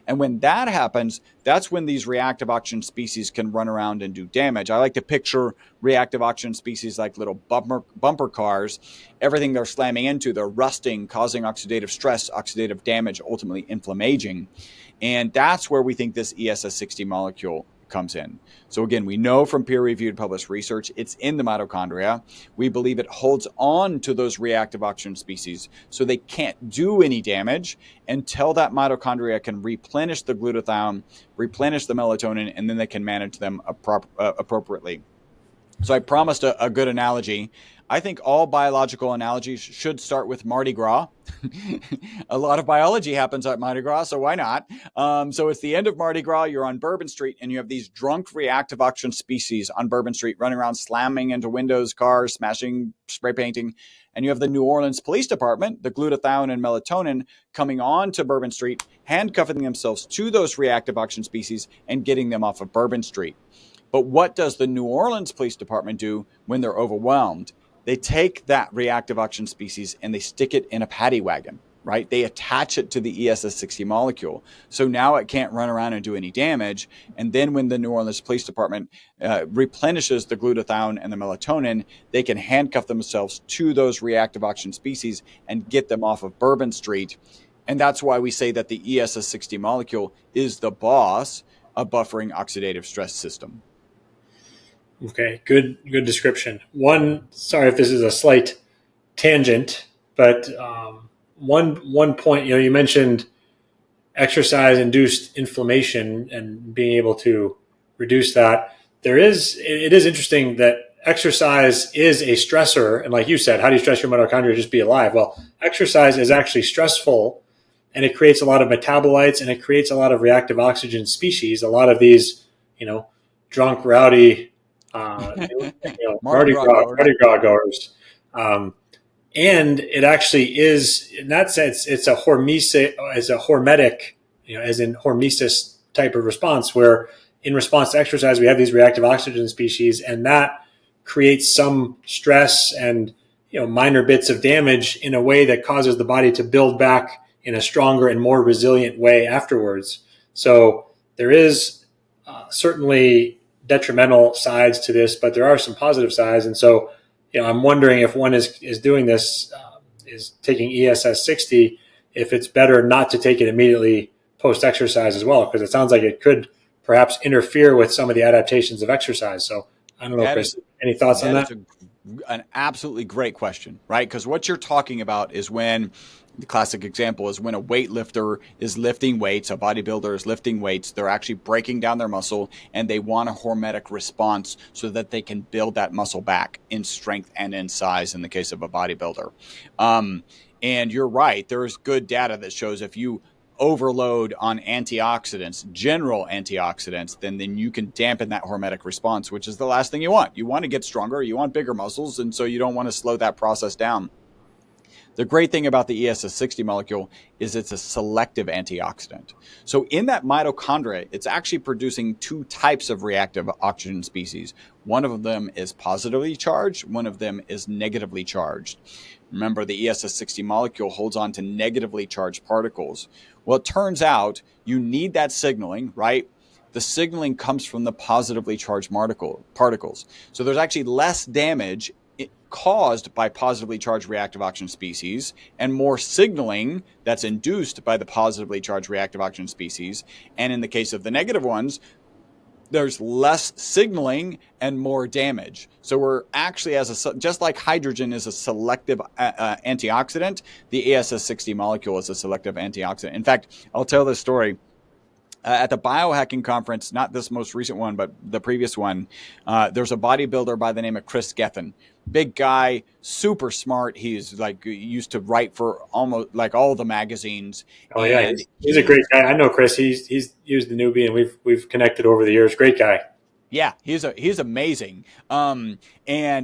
[SPEAKER 1] And when that happens, that's when these reactive oxygen species can run around and do damage. I like to picture reactive oxygen species like little bumper cars. Everything they're slamming into, they're rusting, causing oxidative stress, oxidative damage, ultimately inflammation. And that's where we think this ESS60 molecule comes in. So again, we know from peer-reviewed published research, it's in the mitochondria. We believe it holds on to those reactive oxygen species so they can't do any damage until that mitochondria can replenish the glutathione, replenish the melatonin, and then they can manage them appropriately. So I promised a good analogy. I think all biological analogies should start with Mardi Gras. A lot of biology happens at Mardi Gras, so why not? So it's the end of Mardi Gras. You're on Bourbon Street, and you have these drunk reactive oxygen species on Bourbon Street running around, slamming into windows, cars, smashing, spray painting. And you have the New Orleans Police Department, the glutathione and melatonin, coming on to Bourbon Street, handcuffing themselves to those reactive oxygen species and getting them off of Bourbon Street. But what does the New Orleans Police Department do when they're overwhelmed? They take that reactive oxygen species and they stick it in a paddy wagon, right? They attach it to the ESS60 molecule. So now it can't run around and do any damage. And then when the New Orleans Police Department replenishes the glutathione and the melatonin, they can handcuff themselves to those reactive oxygen species and get them off of Bourbon Street. And that's why we say that the ESS60 molecule is the boss of buffering oxidative stress system.
[SPEAKER 3] Okay, good description. Sorry if this is a slight tangent, but one point, you mentioned exercise-induced inflammation and being able to reduce that. It is interesting that exercise is a stressor, and like you said, how do you stress your mitochondria? Just be alive. Well, exercise is actually stressful, and it creates a lot of metabolites, and it creates a lot of reactive oxygen species. A lot of these, drunk, rowdy. Mardi Gras goers. And it actually is, in that sense, it's a hormetic, as in hormesis type of response, where in response to exercise, we have these reactive oxygen species, and that creates some stress and minor bits of damage in a way that causes the body to build back in a stronger and more resilient way afterwards. So there is certainly detrimental sides to this, but there are some positive sides. And so, I'm wondering if one is doing this, is taking ESS60, if it's better not to take it immediately post-exercise as well, because it sounds like it could perhaps interfere with some of the adaptations of exercise. So I don't know, Chris, any thoughts on that?
[SPEAKER 1] An absolutely great question, right? Because what you're talking about is when The classic example is when a weightlifter is lifting weights, a bodybuilder is lifting weights, they're actually breaking down their muscle and they want a hormetic response so that they can build that muscle back in strength and in size in the case of a bodybuilder. And you're right, there's good data that shows if you overload on antioxidants, general antioxidants, then you can dampen that hormetic response, which is the last thing you want. You want to get stronger, you want bigger muscles, and so you don't want to slow that process down. The great thing about the ESS60 molecule is it's a selective antioxidant. So in that mitochondria, it's actually producing two types of reactive oxygen species. One of them is positively charged, one of them is negatively charged. Remember, the ESS60 molecule holds on to negatively charged particles. Well, it turns out you need that signaling, right? The signaling comes from the positively charged particles. So there's actually less damage caused by positively charged reactive oxygen species and more signaling that's induced by the positively charged reactive oxygen species. And in the case of the negative ones, there's less signaling and more damage. So we're actually, just like hydrogen is a selective antioxidant, the ESS60 molecule is a selective antioxidant. In fact, I'll tell this story. At the biohacking conference, not this most recent one, but the previous one, there's a bodybuilder by the name of Chris Burres. Big guy, super smart. He's like used to write for almost like all the magazines.
[SPEAKER 3] Oh yeah, he's a great guy. I know Chris. He's used the newbie, and we've connected over the years. Great guy.
[SPEAKER 1] Yeah, he's amazing. And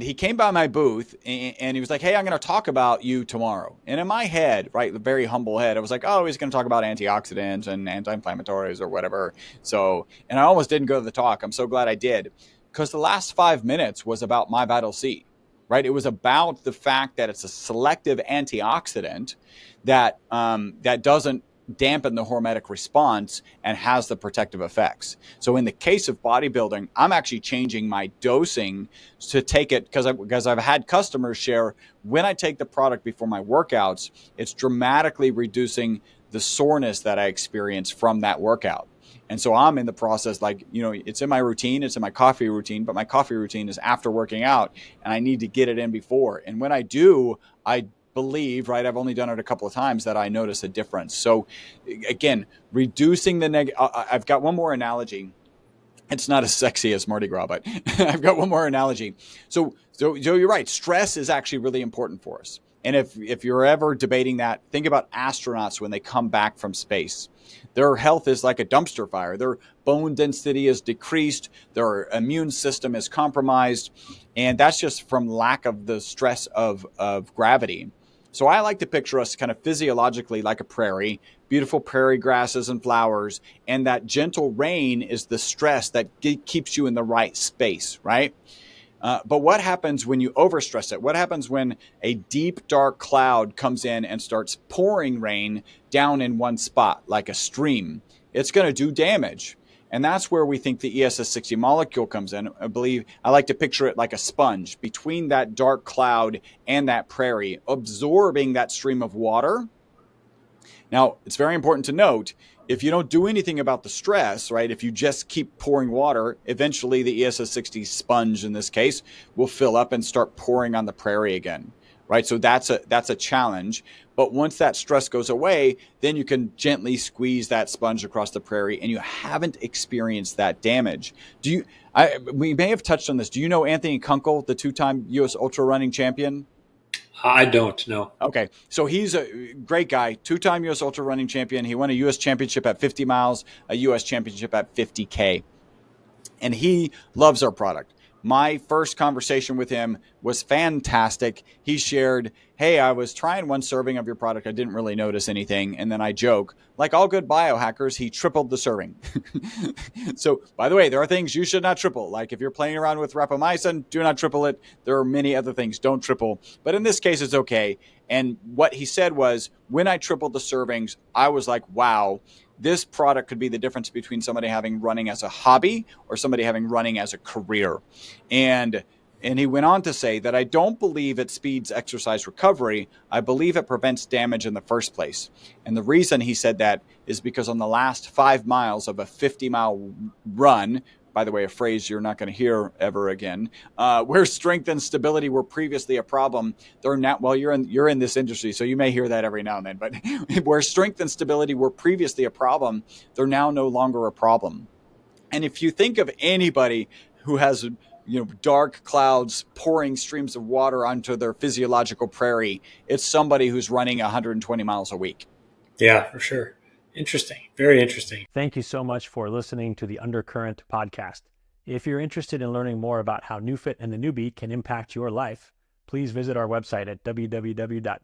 [SPEAKER 1] he came by my booth and he was like, "Hey, I'm going to talk about you tomorrow." And in my head, right, the very humble head, I was like, "Oh, he's going to talk about antioxidants and anti-inflammatories or whatever." So, and I almost didn't go to the talk. I'm so glad I did, because the last 5 minutes was about my Vital C, right? It was about the fact that it's a selective antioxidant that that doesn't dampen the hormetic response and has the protective effects. So in the case of bodybuilding, I'm actually changing my dosing to take it because I've had customers share, when I take the product before my workouts, it's dramatically reducing the soreness that I experience from that workout. And so I'm in the process, like, it's in my routine, it's in my coffee routine, but my coffee routine is after working out and I need to get it in before. And when I do, I believe, right, I've only done it a couple of times, that I notice a difference. So again, reducing the I've got one more analogy. It's not as sexy as Mardi Gras, but I've got one more analogy. So you're right. Stress is actually really important for us. And if you're ever debating that, think about astronauts when they come back from space. Their health is like a dumpster fire. Their bone density is decreased. Their immune system is compromised. And that's just from lack of the stress of gravity. So I like to picture us kind of physiologically like a prairie, beautiful prairie grasses and flowers, and that gentle rain is the stress that keeps you in the right space, right? But what happens when you overstress it? What happens when a deep, dark cloud comes in and starts pouring rain down in one spot, like a stream? It's going to do damage. And that's where we think the ESS60 molecule comes in. I like to picture it like a sponge between that dark cloud and that prairie, absorbing that stream of water. Now, it's very important to note, if you don't do anything about the stress, right, if you just keep pouring water, eventually the ESS60 sponge, in this case, will fill up and start pouring on the prairie again, right? So that's a challenge. But once that stress goes away, then you can gently squeeze that sponge across the prairie and you haven't experienced that damage. We may have touched on this. Do you know Anthony Kunkel, the 2-time U.S. ultra running champion?
[SPEAKER 3] I don't know.
[SPEAKER 1] Okay. So he's a great guy, 2-time U.S. ultra running champion. He won a U.S. championship at 50 miles, a U.S. championship at 50K. And he loves our product. My first conversation with him was fantastic. He shared, "Hey, I was trying one serving of your product. I didn't really notice anything." And then I joke, like all good biohackers, he tripled the serving. So, by the way, there are things you should not triple. Like if you're playing around with rapamycin, do not triple it. There are many other things. Don't triple. But in this case, it's okay. And what he said was, when I tripled the servings, I was like, wow, this product could be the difference between somebody having running as a hobby or somebody having running as a career. And he went on to say that I don't believe it speeds exercise recovery. I believe it prevents damage in the first place. And the reason he said that is because on the last 5 miles of a 50-mile run, by the way, a phrase you're not going to hear ever again, where strength and stability were previously a problem, they're now, well, you're in this industry, so you may hear that every now and then, but where strength and stability were previously a problem, they're now no longer a problem. And if you think of anybody who has dark clouds pouring streams of water onto their physiological prairie, it's somebody who's running 120 miles a week.
[SPEAKER 3] Yeah, for sure. Interesting. Very interesting.
[SPEAKER 2] Thank you so much for listening to the Undercurrent podcast. If you're interested in learning more about how NeuFit and the newbie can impact your life, please visit our website at www.new.fit.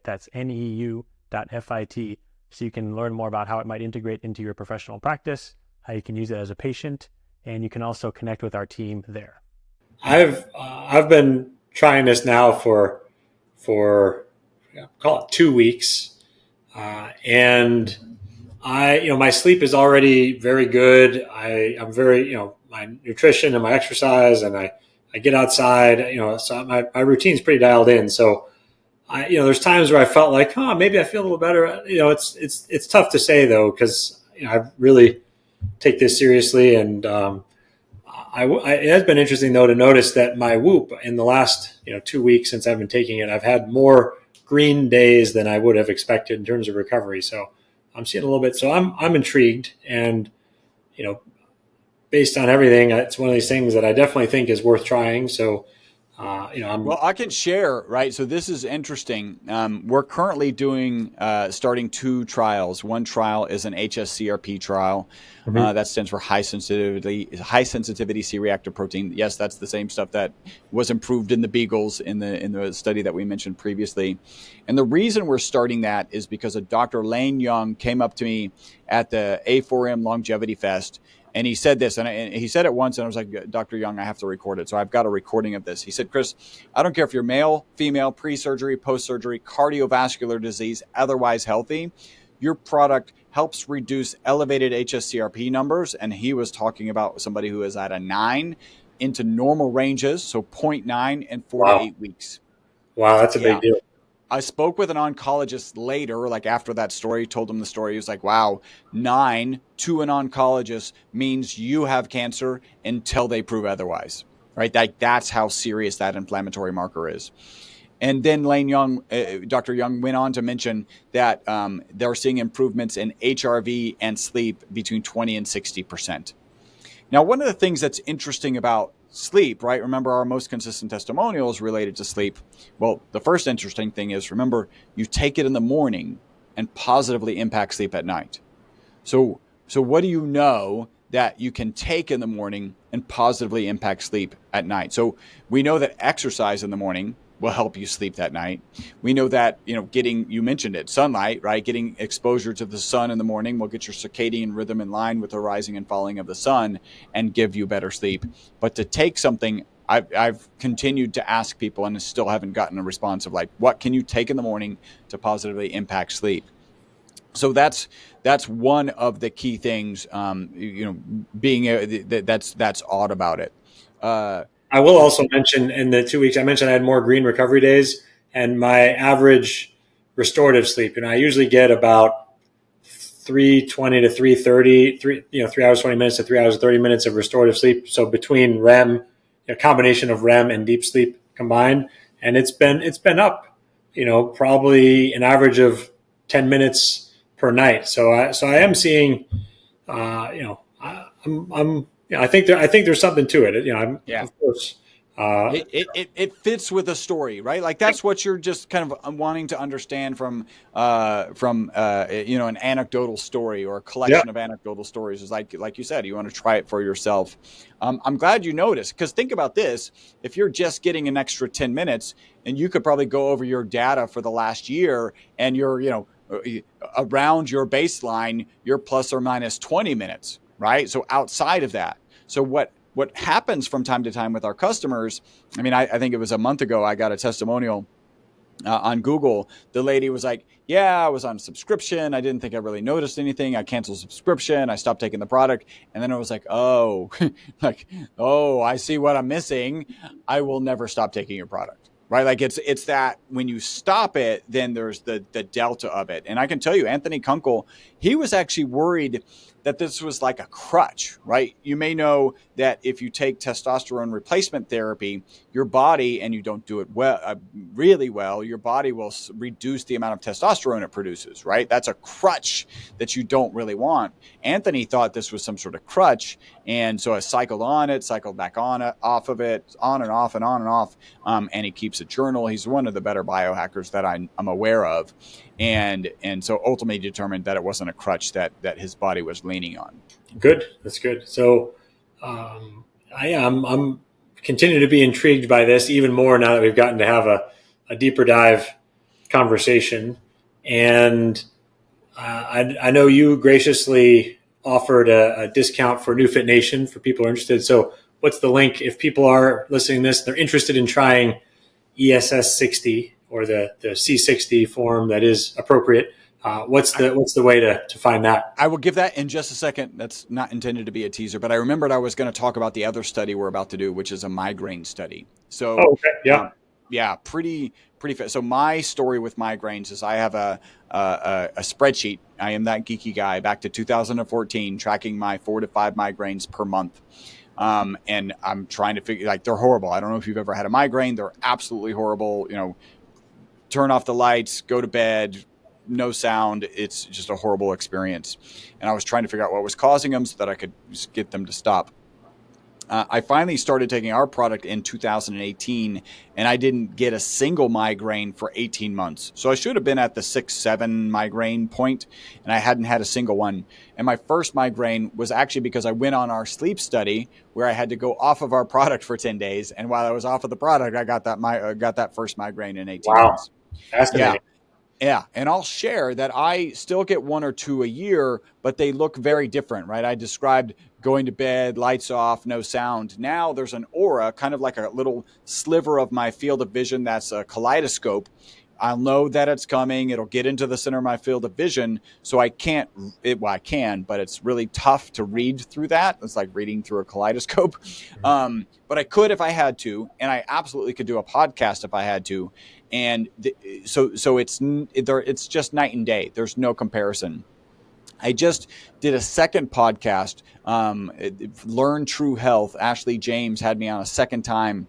[SPEAKER 2] That's NEU.fit. So you can learn more about how it might integrate into your professional practice, how you can use it as a patient, and you can also connect with our team there.
[SPEAKER 3] I've been trying this now for call it 2 weeks, and my sleep is already very good. I'm very my nutrition and my exercise, and I get outside. So my routine's pretty dialed in. So there's times where I felt like, maybe I feel a little better. It's tough to say though, because I really take this seriously, and it has been interesting though to notice that my Whoop in the last 2 weeks since I've been taking it, I've had more green days than I would have expected in terms of recovery. So I'm seeing a little bit. So I'm intrigued, and based on everything, it's one of these things that I definitely think is worth trying. So
[SPEAKER 1] well, I can share, right? So this is interesting. We're currently starting 2 trials. One trial is an HSCRP trial. That stands for high sensitivity C-reactive protein. Yes, that's the same stuff that was improved in the beagles in the study that we mentioned previously. And the reason we're starting that is because a Dr. Lane Young came up to me at the A4M Longevity Fest. And he said this, and he said it once, and I was like, Dr. Young, I have to record it. So I've got a recording of this. He said, Chris, I don't care if you're male, female, pre-surgery, post-surgery, cardiovascular disease, otherwise healthy, your product helps reduce elevated HSCRP numbers. And he was talking about somebody who is at a 9 into normal ranges, so 0.9 in 4 to 8 weeks.
[SPEAKER 3] Wow, that's a big deal.
[SPEAKER 1] I spoke with an oncologist later, like after that story, told him the story. He was like, wow, 9 to an oncologist means you have cancer until they prove otherwise, right? That's how serious that inflammatory marker is. And then Dr. Young went on to mention that they're seeing improvements in HRV and sleep between 20 and 60%. Now, one of the things that's interesting about sleep, right? Remember, our most consistent testimonials related to sleep. Well, the first interesting thing is, remember, you take it in the morning and positively impact sleep at night. So what do you know that you can take in the morning and positively impact sleep at night? So we know that exercise in the morning will help you sleep that night. We know that, you mentioned it, sunlight, right? Getting exposure to the sun in the morning will get your circadian rhythm in line with the rising and falling of the sun and give you better sleep. But to take something, I've continued to ask people and still haven't gotten a response of like, what can you take in the morning to positively impact sleep? So that's one of the key things, that's odd about it.
[SPEAKER 3] I will also mention in the 2 weeks I mentioned I had more green recovery days, and my average restorative sleep, I usually get about 3:20 to 3:30, 3 hours 20 minutes to 3 hours 30 minutes of restorative sleep. So between REM, a combination of REM and deep sleep combined, and it's been up, probably an average of 10 minutes per night. So I am seeing, I think there's something to it. Of course.
[SPEAKER 1] It fits with a story, right? Like that's what you're just kind of wanting to understand from an anecdotal story or a collection of anecdotal stories. Is like you said, you want to try it for yourself. I'm glad you noticed, because think about this: if you're just getting an extra 10 minutes, and you could probably go over your data for the last year, and you're around your baseline, you're plus or minus 20 minutes. Right. So outside of that, so what happens from time to time with our customers? I mean, I think it was a month ago, I got a testimonial on Google. The lady was like, yeah, I was on a subscription. I didn't think I really noticed anything. I canceled subscription. I stopped taking the product. And then I was like, oh, I see what I'm missing. I will never stop taking your product. Right. Like it's that when you stop it, then there's the delta of it. And I can tell you, Anthony Kunkel, He was actually worried that this was like a crutch, right? You may know that if you take testosterone replacement therapy, your body, and you don't do it well, really well, your body will reduce the amount of testosterone it produces, right? That's a crutch that you don't really want. Anthony thought this was some sort of crutch. And so I cycled on it, cycled back on it, off of it, on and off and on and off. And he keeps a journal. He's one of the better biohackers that I'm aware of. And so ultimately determined that it wasn't a crutch that his body was leaning on.
[SPEAKER 3] Good. That's good. So I'm continue to be intrigued by this even more now that we've gotten to have a deeper dive conversation. And I know you graciously offered a discount for NeuFit Nation for people who are interested. So what's the link if people are listening to this, they're interested in trying ESS 60 or the C60 form that is appropriate? What's the way to find that?
[SPEAKER 1] I will give that in just a second. That's not intended to be a teaser, but I remembered I was going to talk about the other study we're about to do, which is a migraine study. So,
[SPEAKER 3] okay. Yeah.
[SPEAKER 1] Yeah, pretty. So my story with migraines is I have a spreadsheet. I am that geeky guy back to 2014, tracking my 4 to 5 migraines per month. And I'm trying to figure, like, they're horrible. I don't know if you've ever had a migraine. They're absolutely horrible. Turn off the lights, go to bed, no sound. It's just a horrible experience. And I was trying to figure out what was causing them so that I could just get them to stop. I finally started taking our product in 2018, and I didn't get a single migraine for 18 months. So I should have been at the 6-7 migraine point, and I hadn't had a single one. And my first migraine was actually because I went on our sleep study where I had to go off of our product for 10 days. And while I was off of the product, I got that first migraine in 18 months.
[SPEAKER 3] Fascinating.
[SPEAKER 1] Yeah. Yeah. And I'll share that I still get 1 or 2 a year, but they look very different, right? I described going to bed, lights off, no sound. Now there's an aura, kind of like a little sliver of my field of vision that's a kaleidoscope. I'll know that it's coming. It'll get into the center of my field of vision. So I can, but it's really tough to read through that. It's like reading through a kaleidoscope. But I could if I had to, and I absolutely could do a podcast if I had to. And so it's just night and day. There's no comparison. I just did a second podcast, Learn True Health. Ashley James had me on a second time.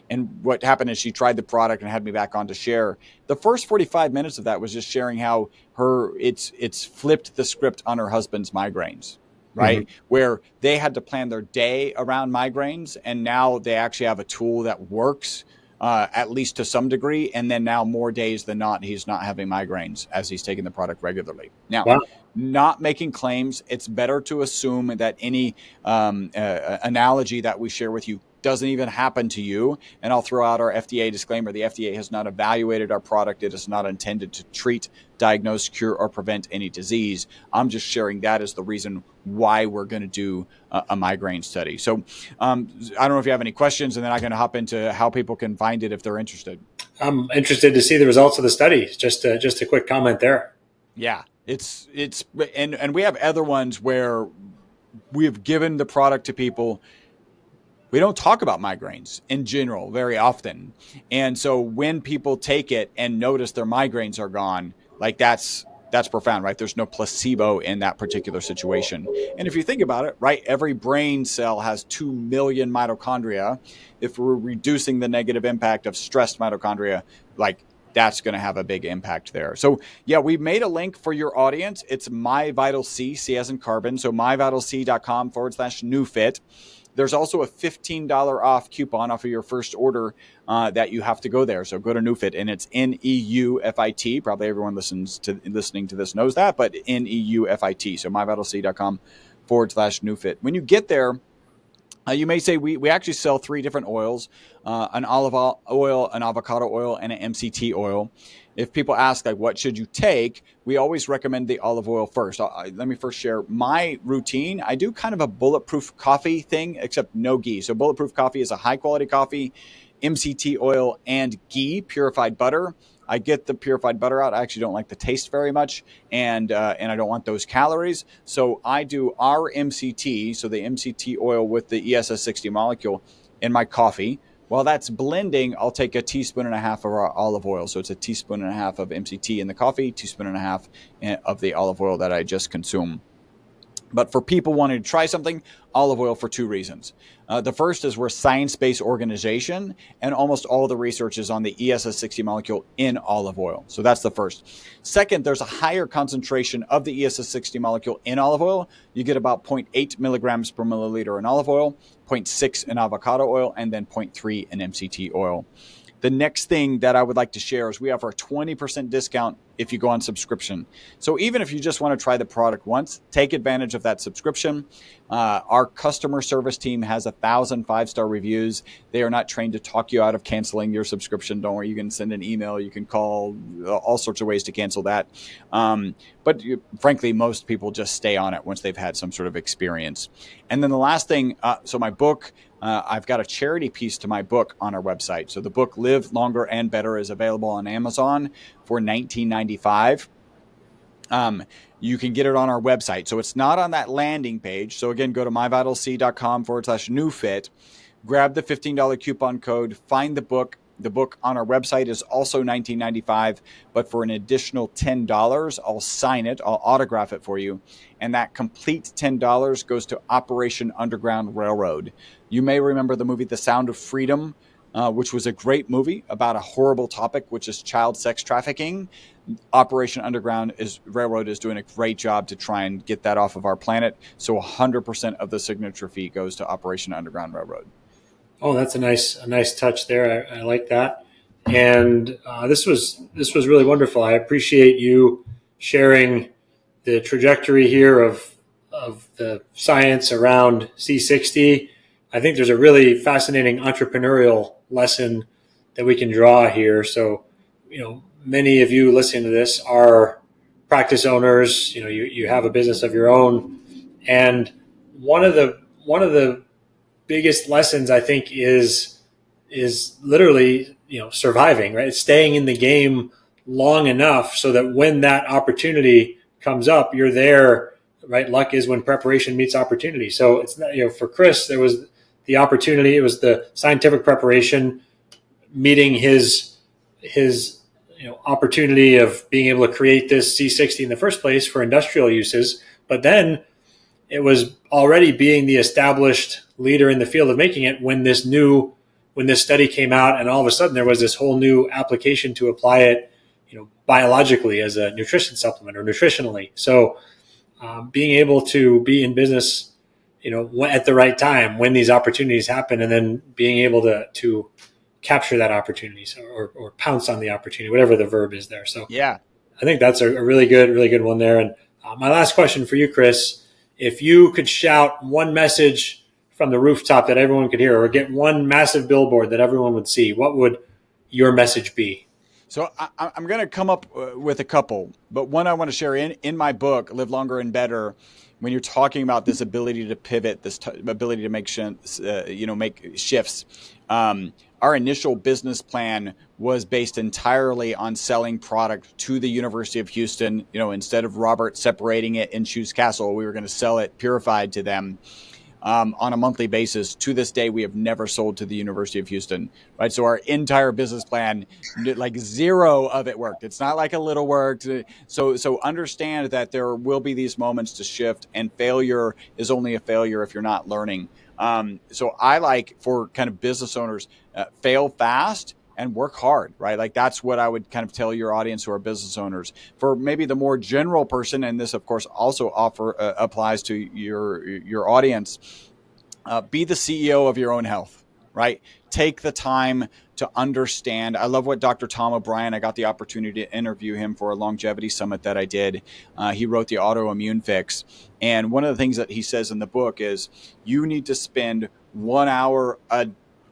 [SPEAKER 1] And what happened is she tried the product and had me back on to share. The first 45 minutes of that was just sharing how it's flipped the script on her husband's migraines, right? Mm-hmm. Where they had to plan their day around migraines, and now they actually have a tool that works at least to some degree. And then now more days than not, he's not having migraines as he's taking the product regularly. Now, not making claims. It's better to assume that any analogy that we share with you doesn't even happen to you. And I'll throw out our FDA disclaimer. The FDA has not evaluated our product. It is not intended to treat, diagnose, cure, or prevent any disease. I'm just sharing that as the reason why we're going to do a migraine study. So I don't know if you have any questions, and then I can hop into how people can find it if they're interested.
[SPEAKER 3] I'm interested to see the results of the study. Just a quick comment there.
[SPEAKER 1] Yeah, it's and we have other ones where we have given the product to people. We don't talk about migraines in general very often. And so when people take it and notice their migraines are gone, like that's profound, right? There's no placebo in that particular situation. And if you think about it, right, every brain cell has 2 million mitochondria. If we're reducing the negative impact of stressed mitochondria, like that's going to have a big impact there. So yeah, we made a link for your audience. It's MyVitalC, C as in carbon. So myvitalc.com/NeuFit. There's also a $15 off coupon off of your first order that you have to go there. So go to NeuFit, and it's NeuFit. Probably everyone listening to this knows that, but NeuFit. So myvitalc.com/NeuFit. When you get there, you may say we actually sell 3 different oils, an olive oil, an avocado oil, and an MCT oil. If people ask, like, what should you take? We always recommend the olive oil first. Let me first share my routine. I do kind of a bulletproof coffee thing, except no ghee. So bulletproof coffee is a high quality coffee, MCT oil, and ghee, purified butter. I get the purified butter out. I actually don't like the taste very much, and I don't want those calories. So I do our MCT, so the MCT oil with the ESS60 molecule in my coffee. While that's blending, I'll take a teaspoon and a half of our olive oil. So it's a teaspoon and a half of MCT in the coffee, teaspoon and a half of the olive oil that I just consume. But for people wanting to try something, olive oil for two reasons. The first is we're a science-based organization, and almost all the research is on the ESS60 molecule in olive oil. So that's the first. Second, there's a higher concentration of the ESS60 molecule in olive oil. You get about 0.8 milligrams per milliliter in olive oil, 0.6 in avocado oil, and then 0.3 in MCT oil. The next thing that I would like to share is we offer a 20% discount if you go on subscription. So even if you just want to try the product once, take advantage of that subscription. Our customer service team has 1,000 five-star reviews. They are not trained to talk you out of canceling your subscription. Don't worry, you can send an email, you can call, all sorts of ways to cancel that. But frankly, most people just stay on it once they've had some sort of experience. And then the last thing, so my book, I've got a charity piece to my book on our website. So the book Live Longer and Better is available on Amazon for $19.95. You can get it on our website. So it's not on that landing page. So again, go to myvitalc.com/NeuFit, grab the $15 coupon code, find the book. The book on our website is also $19.95, but for an additional $10, I'll sign it, I'll autograph it for you. And that complete $10 goes to Operation Underground Railroad. You may remember the movie The Sound of Freedom, which was a great movie about a horrible topic, which is child sex trafficking. Operation Underground Railroad is doing a great job to try and get that off of our planet. So 100% of the signature fee goes to Operation Underground Railroad.
[SPEAKER 3] Oh, that's a nice touch there. I like that. And this was really wonderful. I appreciate you sharing the trajectory here of the science around C60. I think there's a really fascinating entrepreneurial lesson that we can draw here. So, many of you listening to this are practice owners. You have a business of your own, and one of the biggest lessons, I think, is literally surviving, right? It's staying in the game long enough so that when that opportunity comes up, you're there, right? Luck is when preparation meets opportunity. So it's not, for Chris, there was the opportunity. It was the scientific preparation meeting his opportunity of being able to create this C60 in the first place for industrial uses, but then it was already being the established leader in the field of making it when this study came out, and all of a sudden there was this whole new application to apply it, biologically as a nutrition supplement or nutritionally. So being able to be in business, at the right time when these opportunities happen, and then being able to capture that opportunity, or pounce on the opportunity, whatever the verb is there. So
[SPEAKER 1] yeah,
[SPEAKER 3] I think that's a really good one there. And my last question for you, Chris, if you could shout one message from the rooftop that everyone could hear, or get one massive billboard that everyone would see, what would your message be?
[SPEAKER 1] So I'm going to come up with a couple, but one I want to share in my book, Live Longer and Better. When you're talking about this ability to pivot, this ability to make shifts, our initial business plan was based entirely on selling product to the University of Houston. Instead of Robert separating it in Shoes Castle, we were going to sell it purified to them on a monthly basis. To this day, we have never sold to the University of Houston, right? So our entire business plan, like zero of it worked. It's not like a little worked. So understand that there will be these moments to shift, and failure is only a failure if you're not learning. So I like, for kind of business owners, fail fast and work hard, right? Like that's what I would kind of tell your audience who are business owners. For maybe the more general person, and this of course also applies to your audience, be the CEO of your own health, right? Take the time to understand. I love what Dr. Tom O'Brien, I got the opportunity to interview him for a longevity summit that I did. He wrote the Autoimmune Fix. And one of the things that he says in the book is you need to spend 1 hour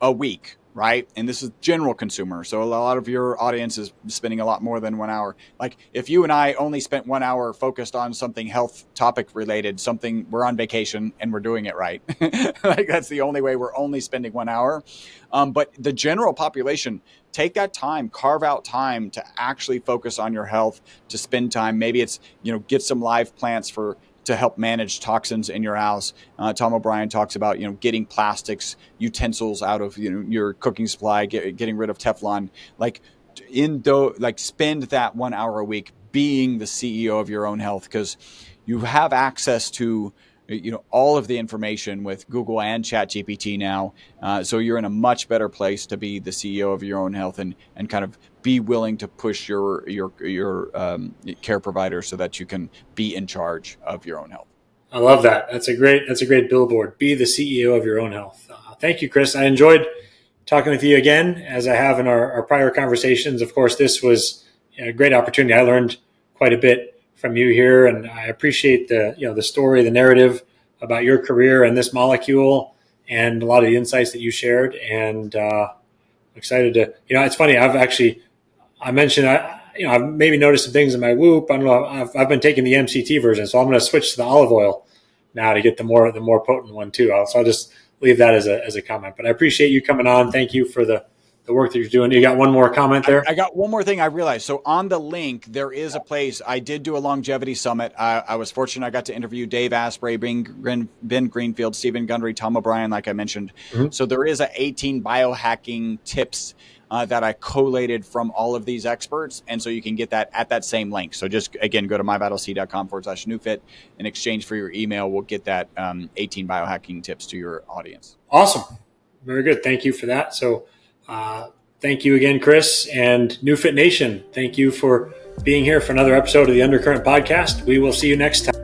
[SPEAKER 1] a week, right? And this is general consumer. So a lot of your audience is spending a lot more than 1 hour. Like if you and I only spent 1 hour focused on something health topic related, something, we're on vacation and we're doing it right. Like that's the only way, we're only spending 1 hour. But the general population, take that time, carve out time to actually focus on your health, to spend time. Maybe it's, get some live plants for to help manage toxins in your house. Tom O'Brien talks about, getting plastics, utensils out of, your cooking supply, getting rid of Teflon. Spend that 1 hour a week being the CEO of your own health, because you have access to all of the information with Google and ChatGPT now. So you're in a much better place to be the CEO of your own health and kind of be willing to push your care provider so that you can be in charge of your own health.
[SPEAKER 3] I love that. That's a great billboard. Be the CEO of your own health. Thank you, Chris. I enjoyed talking with you again, as I have in our prior conversations. Of course, this was a great opportunity. I learned quite a bit from you here, and I appreciate the story, the narrative about your career and this molecule, and a lot of the insights that you shared. And I'm excited to. It's funny. I mentioned I've maybe noticed some things in my Whoop. I don't know. I've been taking the MCT version, so I'm going to switch to the olive oil now to get the more potent one too. So I'll just leave that as a comment. But I appreciate you coming on. Thank you for the work that you're doing. You got one more comment there?
[SPEAKER 1] I got one more thing I realized. So on the link, there is a place. I did do a longevity summit. I was fortunate. I got to interview Dave Asprey, Ben Greenfield, Stephen Gundry, Tom O'Brien, like I mentioned. Mm-hmm. So there is 18 biohacking tips that I collated from all of these experts. And so you can get that at that same link. So just, again, go to myvitalc.com/NeuFit. In exchange for your email, we'll get that 18 biohacking tips to your audience.
[SPEAKER 3] Awesome. Very good. Thank you for that. So thank you again, Chris, and NeuFit Nation. Thank you for being here for another episode of the Undercurrent Podcast. We will see you next time.